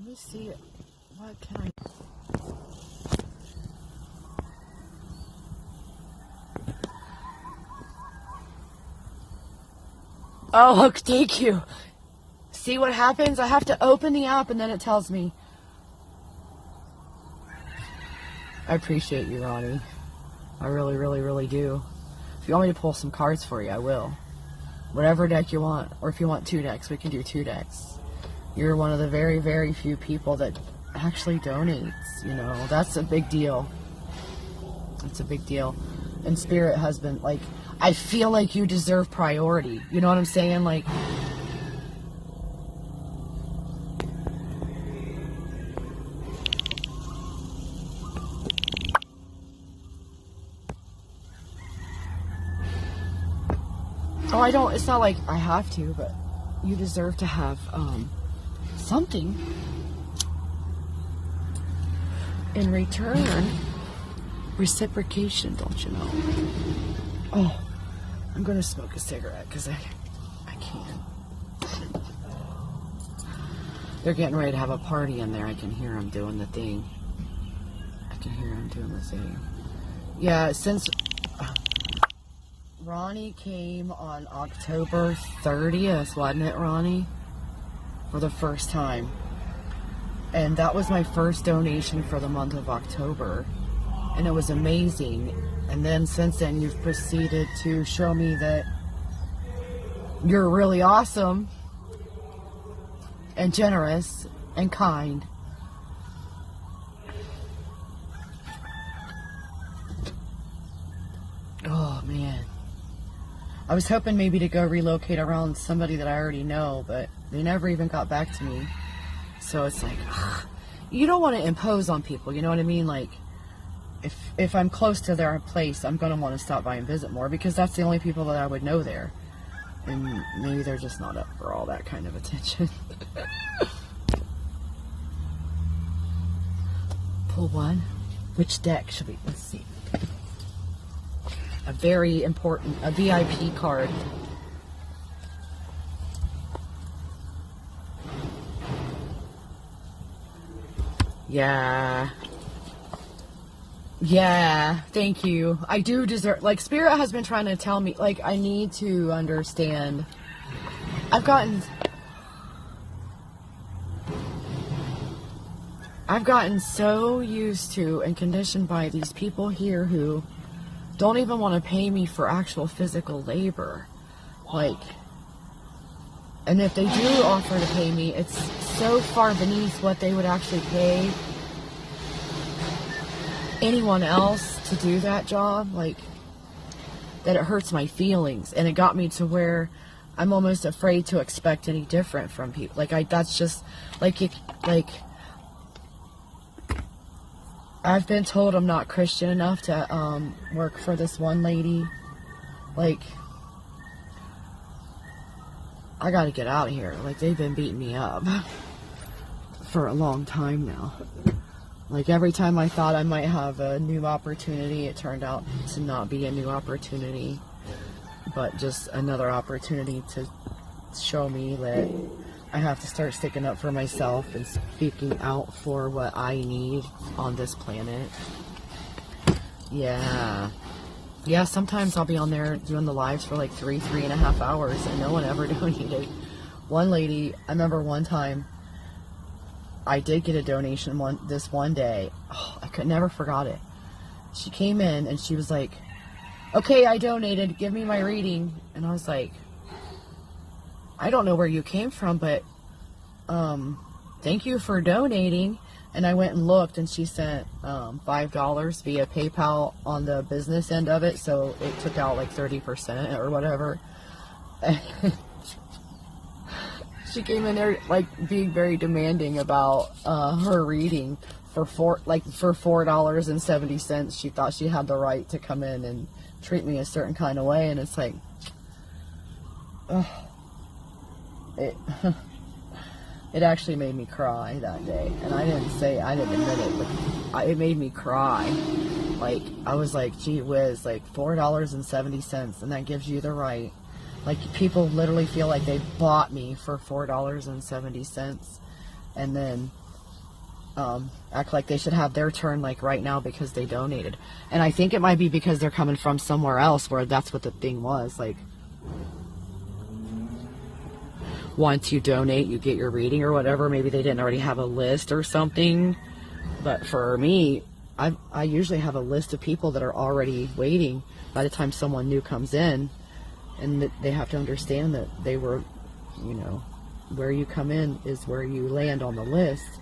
S1: me see it. What can I... Oh, look, thank you. See what happens? I have to open the app and then it tells me. I appreciate you, Ronnie. I really, really, really do. If you want me to pull some cards for you, I will. Whatever deck you want. Or if you want 2 decks, we can do 2 decks. You're one of the very, very few people that actually donates. You know, that's a big deal. It's a big deal. And Spirit has been, like, I feel like you deserve priority. You know what I'm saying? Like, oh, I don't, it's not like I have to, but you deserve to have, something in return. Reciprocation, don't you know? Oh, I'm gonna smoke a cigarette because I can't. They're getting ready to have a party in there. I can hear them doing the thing. I can hear them doing the thing. Yeah, since Ronnie came on October 30th, wasn't it, Ronnie? For the first time. And that was my first donation for the month of October. And it was amazing. And then since then, you've proceeded to show me that you're really awesome and generous and kind. Oh, man. I was hoping maybe to go relocate around somebody that I already know, but they never even got back to me. So it's like, ugh, you don't want to impose on people, you know what I mean? Like, if I'm close to their place, I'm going to want to stop by and visit more because that's the only people that I would know there. And maybe they're just not up for all that kind of attention. Pull one. Which deck should we? Let's see. A very important, a VIP card. Yeah. Yeah, thank you. I do deserve, like, Spirit has been trying to tell me, like, I need to understand. I've gotten so used to and conditioned by these people here who don't even want to pay me for actual physical labor. Like, and if they do offer to pay me, it's so far beneath what they would actually pay anyone else to do that job, like, that it hurts my feelings. And it got me to where I'm almost afraid to expect any different from people. Like, that's just, like, I've been told I'm not Christian enough to work for this one lady. Like, I gotta get out of here. Like, they've been beating me up for a long time now. Like every time I thought I might have a new opportunity, it turned out to not be a new opportunity, but just another opportunity to show me that I have to start sticking up for myself and speaking out for what I need on this planet. Yeah, sometimes I'll be on there doing the lives for like 3.5 hours and no one ever donated. One lady, I remember one time, I did get a donation this one day. Oh, I could never forgot it. She came in and she was like, okay, I donated, give me my reading. And I was like, I don't know where you came from, but thank you for donating. And I went and looked, and she sent $5 via PayPal on the business end of it, so it took out like 30% or whatever. She came in there like being very demanding about her reading for $4.70. She thought she had the right to come in and treat me a certain kind of way, and it's like, it actually made me cry that day. And I didn't admit it, but it made me cry. Like, I was like, gee whiz, like $4.70, and that gives you the right. Like, people literally feel like they bought me for $4.70, and then act like they should have their turn like right now because they donated. And I think it might be because they're coming from somewhere else where that's what the thing was. Like, once you donate, you get your reading or whatever. Maybe they didn't already have a list or something. But for me, I usually have a list of people that are already waiting by the time someone new comes in. And that they have to understand that they were, you know, where you come in is where you land on the list.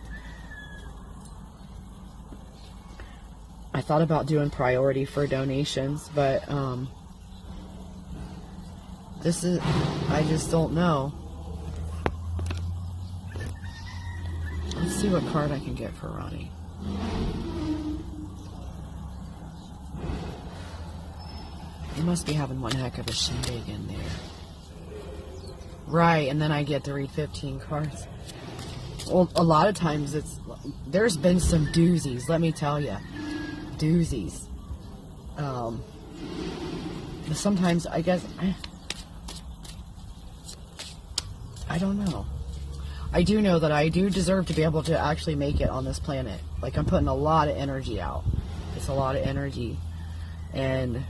S1: I thought about doing priority for donations, but I just don't know. Let's see what card I can get for Ronnie. They must be having one heck of a shindig in there. Right, and then I get to read 15 cards. Well, a lot of times there's been some doozies, let me tell you. Doozies. Sometimes, I guess, I don't know. I do know that I do deserve to be able to actually make it on this planet. Like, I'm putting a lot of energy out. It's a lot of energy. And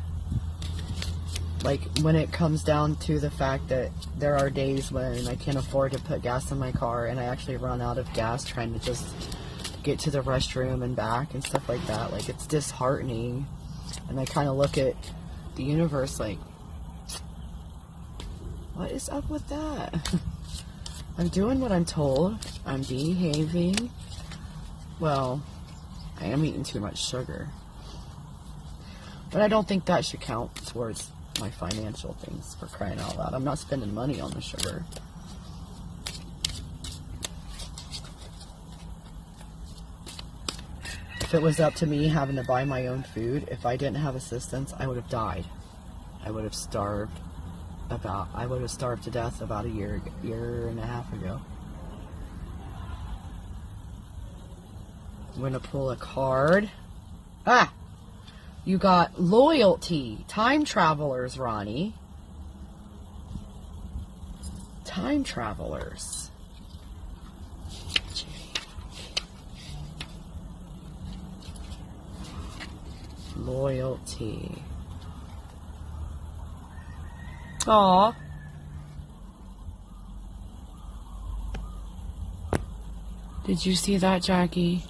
S1: like, when it comes down to the fact that there are days when I can't afford to put gas in my car and I actually run out of gas trying to just get to the restroom and back and stuff like that, like, it's disheartening. And I kind of look at the universe like, what is up with that? I'm doing what I'm told. I'm behaving. Well, I am eating too much sugar. But I don't think that should count towards my financial things, for crying out loud. I'm not spending money on the sugar. If it was up to me having to buy my own food, if I didn't have assistance, I would have died. I would have starved to death about a year and a half ago. I'm gonna pull a card. Ah! You got loyalty. Time travelers, Ronnie. Time travelers. Loyalty. Aw. Did you see that, Jackie?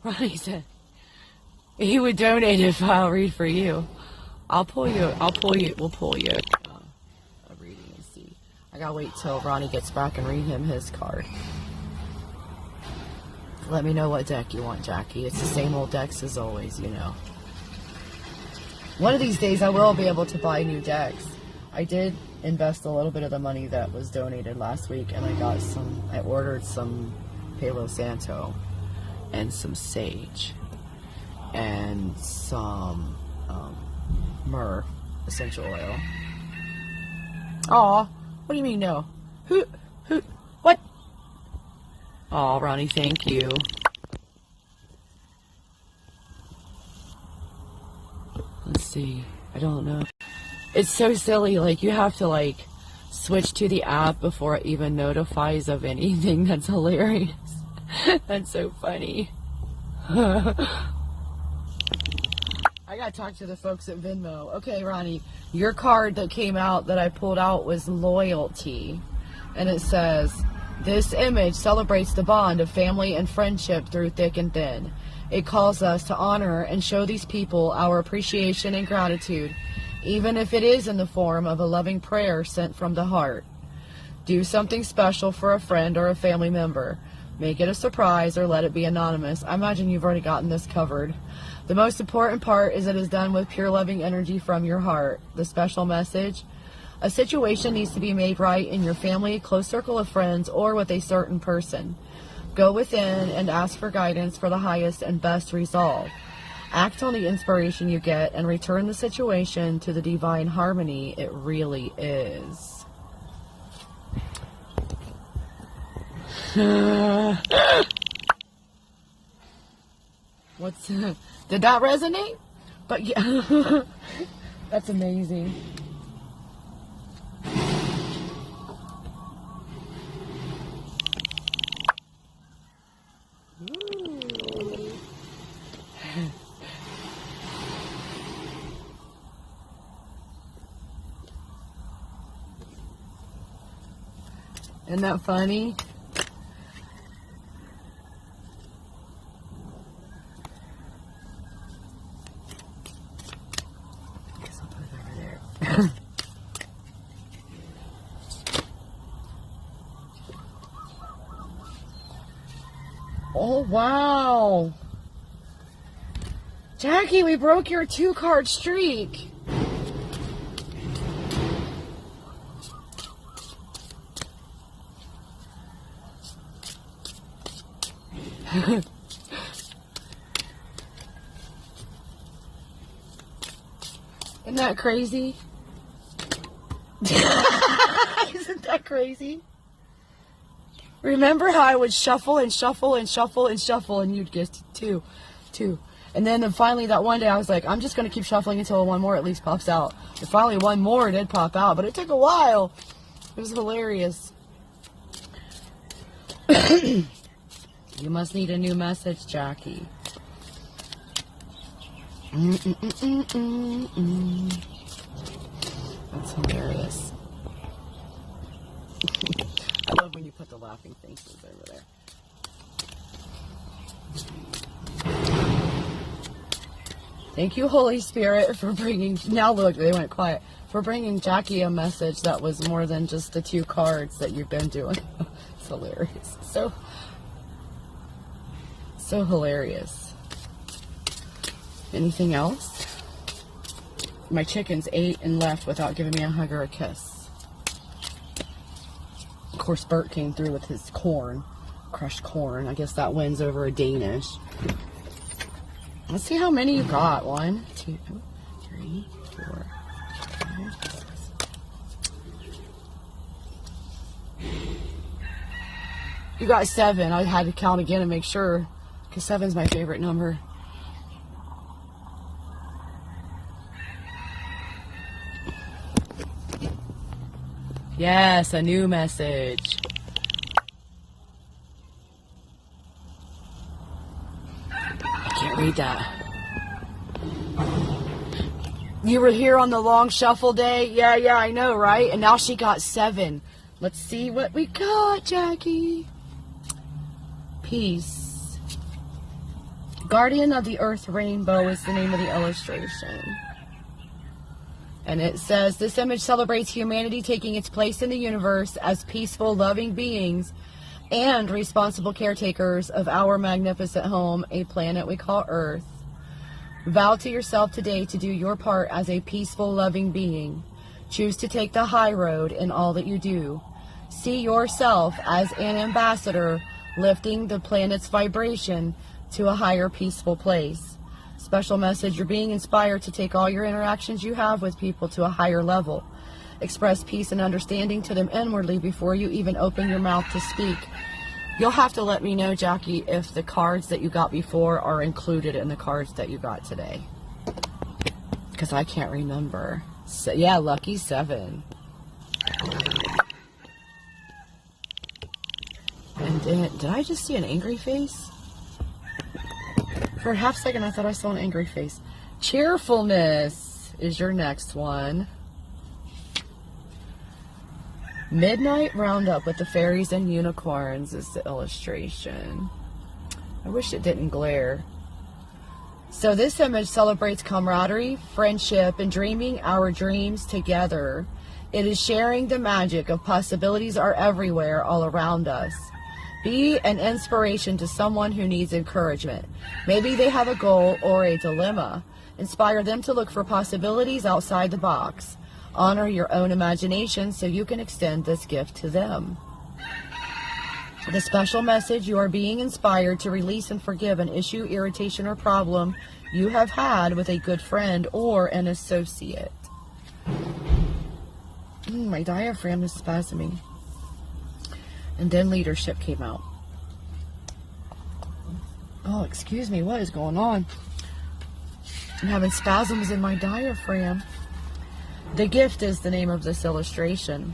S1: Ronnie said he would donate if I'll read for you. We'll pull you a reading and see. I gotta wait till Ronnie gets back and read him his card. Let me know what deck you want, Jackie. It's the same old decks as always, you know. One of these days I will be able to buy new decks. I did invest a little bit of the money that was donated last week, and I ordered some Palo Santo and some sage and some myrrh essential oil. Aw, what do you mean no? Who, what? Aw, Ronnie, thank you. Let's see. I don't know. It's so silly. Like, you have to, like, switch to the app before it even notifies of anything. That's hilarious. That's so funny. I gotta talk to the folks at Venmo. Okay, Ronnie, your card that came out that I pulled out was loyalty. And it says, this image celebrates the bond of family and friendship through thick and thin. It calls us to honor and show these people our appreciation and gratitude, even if it is in the form of a loving prayer sent from the heart. Do something special for a friend or a family member. Make it a surprise or let it be anonymous. I imagine you've already gotten this covered. The most important part is it is done with pure loving energy from your heart. The special message: a situation needs to be made right in your family, close circle of friends, or with a certain person. Go within and ask for guidance for the highest and best resolve. Act on the inspiration you get and return the situation to the divine harmony it really is. Did that resonate? But yeah, that's amazing. Isn't that funny? Guess I'll put it over there. Oh, wow. Jackie, we broke your 2-card streak. Isn't that crazy? Isn't that crazy? Remember how I would shuffle and shuffle and shuffle and shuffle and you'd get two. And then finally that one day I was like, I'm just going to keep shuffling until one more at least pops out. And finally one more did pop out, but it took a while. It was hilarious. You must need a new message, Jackie. That's hilarious. I love when you put the laughing faces over there. Thank you, Holy Spirit, for bringing... Now look, they went quiet. For bringing Jackie a message that was more than just the 2 cards that you've been doing. It's hilarious. So hilarious. Anything else? My chickens ate and left without giving me a hug or a kiss. Of course, Bert came through with his corn. Crushed corn. I guess that wins over a Danish. Let's see how many you got. 1, 2, 3, 4, 5, 6. You got 7. I had to count again and make sure, because 7's my favorite number. Yes, a new message. I can't read that. You were here on the long shuffle day? Yeah, I know, right? And now she got 7. Let's see what we got, Jackie. Peace. Guardian of the Earth Rainbow is the name of the illustration. And it says, this image celebrates humanity taking its place in the universe as peaceful, loving beings and responsible caretakers of our magnificent home, a planet we call Earth. Vow to yourself today to do your part as a peaceful, loving being. Choose to take the high road in all that you do. See yourself as an ambassador, lifting the planet's vibration to a higher, peaceful place. Special message, you're being inspired to take all your interactions you have with people to a higher level. Express peace and understanding to them inwardly before you even open your mouth to speak. You'll have to let me know, Jackie, if the cards that you got before are included in the cards that you got today. because I can't remember. So, yeah, lucky 7. And then, did I just see an angry face? For a half second, I thought I saw an angry face. Cheerfulness is your next one. Midnight Roundup with the fairies and unicorns is the illustration. I wish it didn't glare. So this image celebrates camaraderie, friendship, and dreaming our dreams together. It is sharing the magic of possibilities are everywhere all around us. Be an inspiration to someone who needs encouragement. Maybe they have a goal or a dilemma. Inspire them to look for possibilities outside the box. Honor your own imagination so you can extend this gift to them. The special message: you are being inspired to release and forgive an issue, irritation, or problem you have had with a good friend or an associate. My diaphragm is spasming. And then leadership came out. Oh, excuse me, what is going on? I'm having spasms in my diaphragm. The gift is the name of this illustration.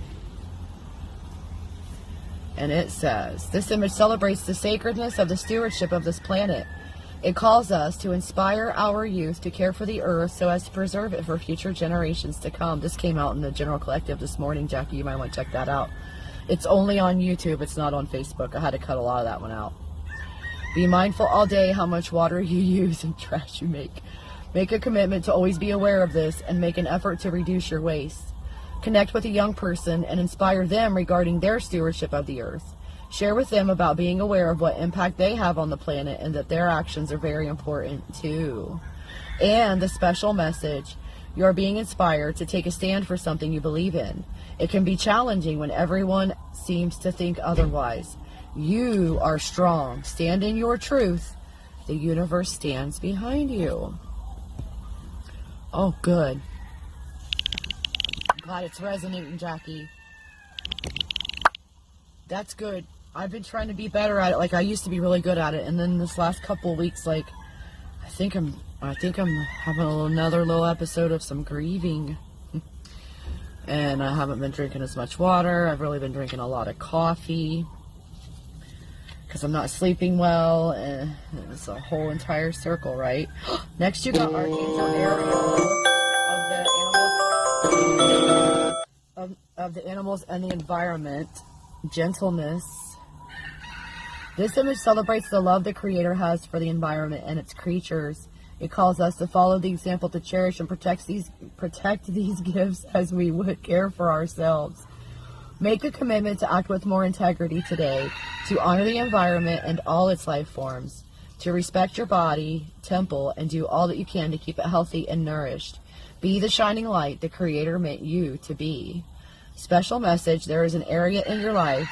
S1: And it says, this image celebrates the sacredness of the stewardship of this planet. It calls us to inspire our youth to care for the earth so as to preserve it for future generations to come. This came out in the General Collective this morning, Jackie. You might want to check that out. It's only on YouTube. It's not on Facebook. I had to cut a lot of that one out. Be mindful all day how much water you use and trash you make. Make a commitment to always be aware of this and make an effort to reduce your waste. Connect with a young person and inspire them regarding their stewardship of the earth. Share with them about being aware of what impact they have on the planet and that their actions are very important too. And the special message: you are being inspired to take a stand for something you believe in. It can be challenging when everyone seems to think otherwise. You are strong. Stand in your truth. The universe stands behind you. Oh, good. Glad it's resonating, Jackie. That's good. I've been trying to be better at it. Like, I used to be really good at it, and then this last couple of weeks, like, I think I'm having another little episode of some grieving. And I haven't been drinking as much water. I've really been drinking a lot of coffee because I'm not sleeping well, and it's a whole entire circle, right? Next, you got Archangel Ariel of the animals and the environment. Gentleness. This image celebrates the love the Creator has for the environment and its creatures. It calls us to follow the example, to cherish and protect these gifts as we would care for ourselves. Make a commitment to act with more integrity today, to honor the environment and all its life forms, to respect your body, temple, and do all that you can to keep it healthy and nourished. Be the shining light the Creator meant you to be. Special message: there is an area in your life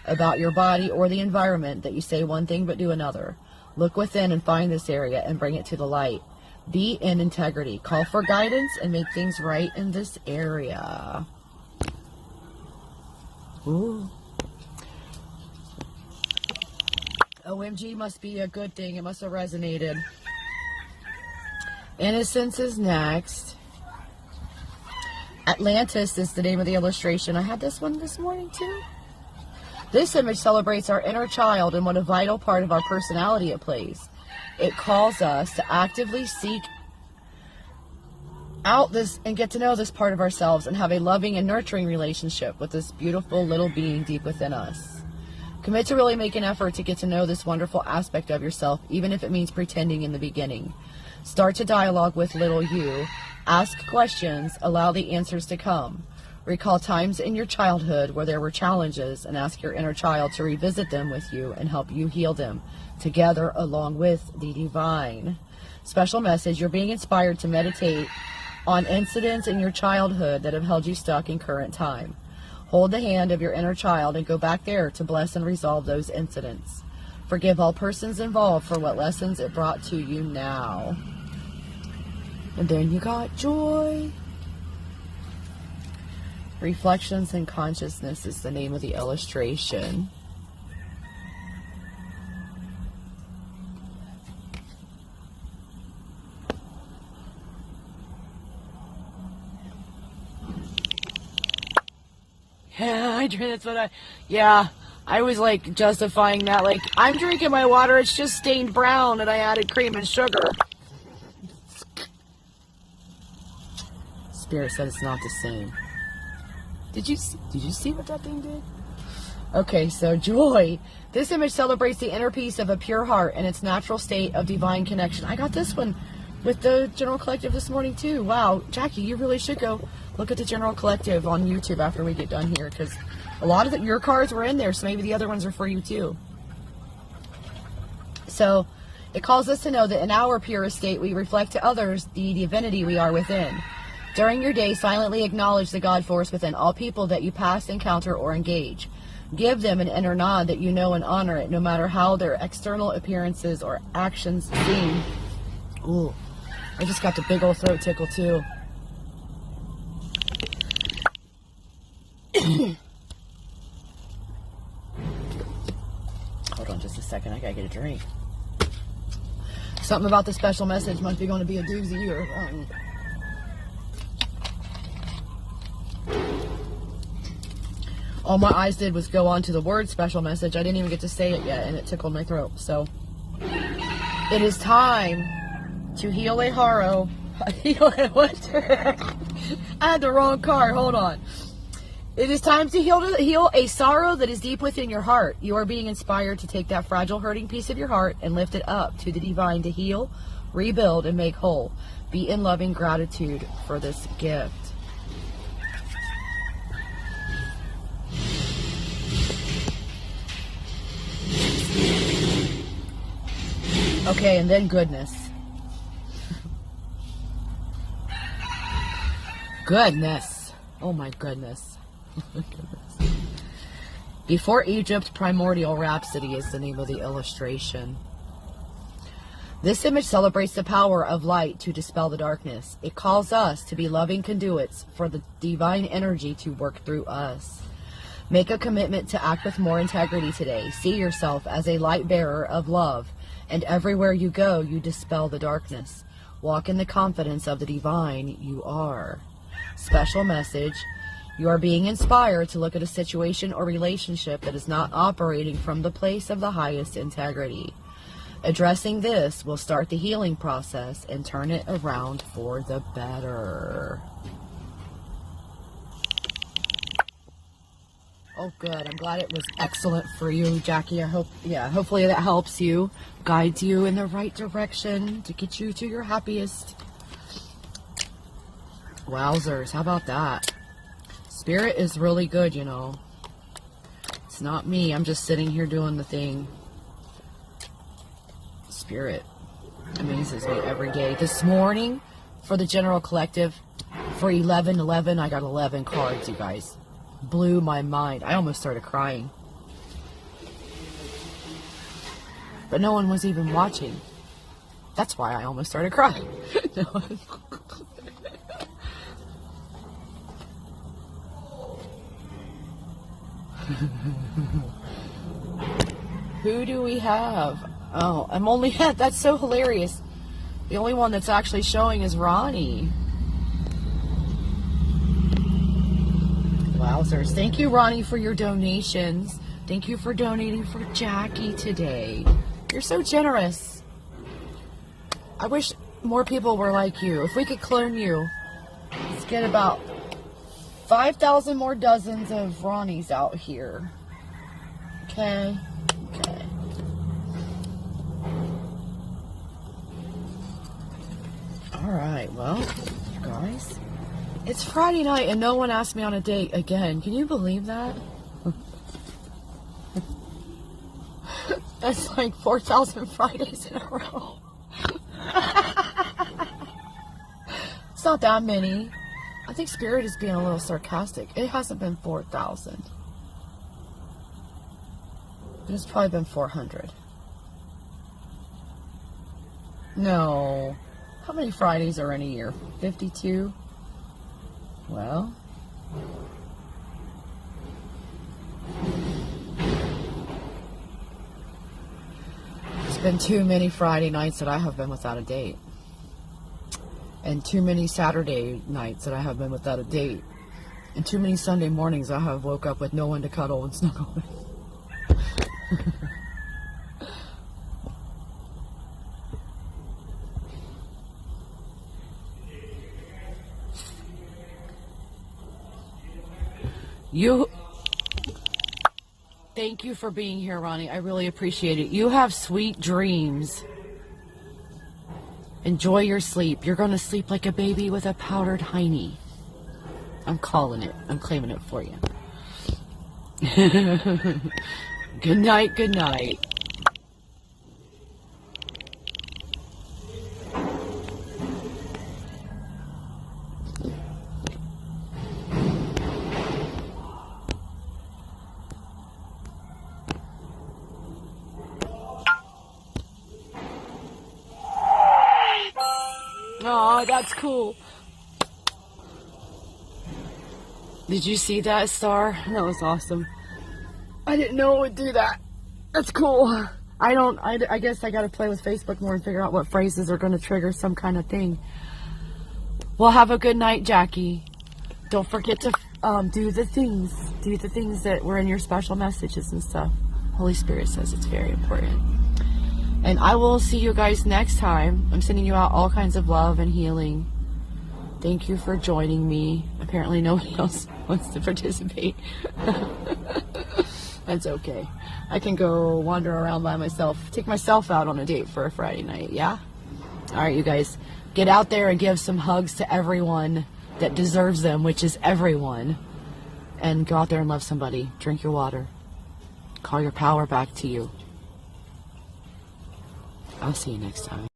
S1: about your body or the environment that you say one thing but do another. Look within and find this area and bring it to the light. Be in integrity. Call for guidance and make things right in this area. Ooh. OMG must be a good thing. It must have resonated. Innocence is next. Atlantis is the name of the illustration. I had this one this morning too. This image celebrates our inner child and what a vital part of our personality it plays. It calls us to actively seek out this and get to know this part of ourselves and have a loving and nurturing relationship with this beautiful little being deep within us. Commit to really make an effort to get to know this wonderful aspect of yourself, even if it means pretending in the beginning. Start to dialogue with little you. Ask questions. Allow the answers to come. Recall times in your childhood where there were challenges and ask your inner child to revisit them with you and help you heal them together along with the divine. Special message: you're being inspired to meditate on incidents in your childhood that have held you stuck in current time. Hold the hand of your inner child and go back there to bless and resolve those incidents. Forgive all persons involved for what lessons it brought to you now. And then you got joy. Reflections and Consciousness is the name of the illustration. Yeah, that's what yeah, I was like justifying that, like, I'm drinking my water, it's just stained brown and I added cream and sugar. Spirit said it's not the same. Did you see what that thing did? Okay, so joy. This image celebrates the inner peace of a pure heart and its natural state of divine connection. I got this one with the General Collective this morning too. Wow, Jackie, you really should go look at the General Collective on YouTube after we get done here, because a lot of your cards were in there, so maybe the other ones are for you too. So it calls us to know that in our purest state we reflect to others the divinity we are within. During your day, silently acknowledge the God force within all people that you pass, encounter, or engage. Give them an inner nod that you know and honor it, no matter how their external appearances or actions seem. Ooh, I just got the big old throat tickle too. Hold on just a second, I gotta get a drink. Something about the special message must be going to be a doozy or all my eyes did was go on to the word special message. I didn't even get to say it yet, and it tickled my throat. So, it is time to heal a harrow. What? I had the wrong card. Hold on. It is time to heal a sorrow that is deep within your heart. You are being inspired to take that fragile, hurting piece of your heart and lift it up to the divine to heal, rebuild, and make whole. Be in loving gratitude for this gift. Okay, and then goodness. Goodness. Oh my goodness. Before Egypt, Primordial Rhapsody is the name of the illustration. This image celebrates the power of light to dispel the darkness. It calls us to be loving conduits for the divine energy to work through us. Make a commitment to act with more integrity today. See yourself as a light bearer of love, and everywhere you go, you dispel the darkness. Walk in the confidence of the divine you are. Special message. You are being inspired to look at a situation or relationship that is not operating from the place of the highest integrity. Addressing this will start the healing process and turn it around for the better. Oh, good. I'm glad it was excellent for you, Jackie. Hopefully that helps you, guides you in the right direction to get you to your happiest. Wowzers, how about that? Spirit is really good, you know. It's not me. I'm just sitting here doing the thing. Spirit amazes me every day. This morning, for the General Collective, for 11/11, I got 11 cards, you guys. Blew my mind. I almost started crying. But no one was even watching. That's why I almost started crying. Who do we have? Oh, I'm only that's so hilarious. The only one that's actually showing is Ronnie. Wowzers. Thank you, Ronnie, for your donations. Thank you for donating for Jackie today. You're so generous. I wish more people were like you. If we could clone you, let's get about 5,000 more dozens of Ronnies out here. Okay? Okay. Alright, well, you guys, it's Friday night and no one asked me on a date again. Can you believe that? That's like 4,000 Fridays in a row. It's not that many. I think Spirit is being a little sarcastic. It hasn't been 4,000. It's probably been 400. No. How many Fridays are in a year? 52? Well. It's been too many Friday nights that I have been without a date. And too many Saturday nights that I have been without a date. And too many Sunday mornings I have woke up with no one to cuddle and snuggle with. Thank you for being here, Ronnie. I really appreciate it. You have sweet dreams. Enjoy your sleep. You're going to sleep like a baby with a powdered hiney. I'm calling it. I'm claiming it for you. Good night, good night. Oh, that's cool. Did you see that, Star? That was awesome. I didn't know it would do that. That's cool. I guess I gotta play with Facebook more and figure out what phrases are gonna trigger some kind of thing. Well, have a good night, Jackie. Don't forget to do the things that were in your special messages and stuff. Holy Spirit says it's very important. And I will see you guys next time. I'm sending you out all kinds of love and healing. Thank you for joining me. Apparently no one else wants to participate. That's okay. I can go wander around by myself. Take myself out on a date for a Friday night, yeah? Alright, you guys. Get out there and give some hugs to everyone that deserves them, which is everyone. And go out there and love somebody. Drink your water. Call your power back to you. I'll see you next time.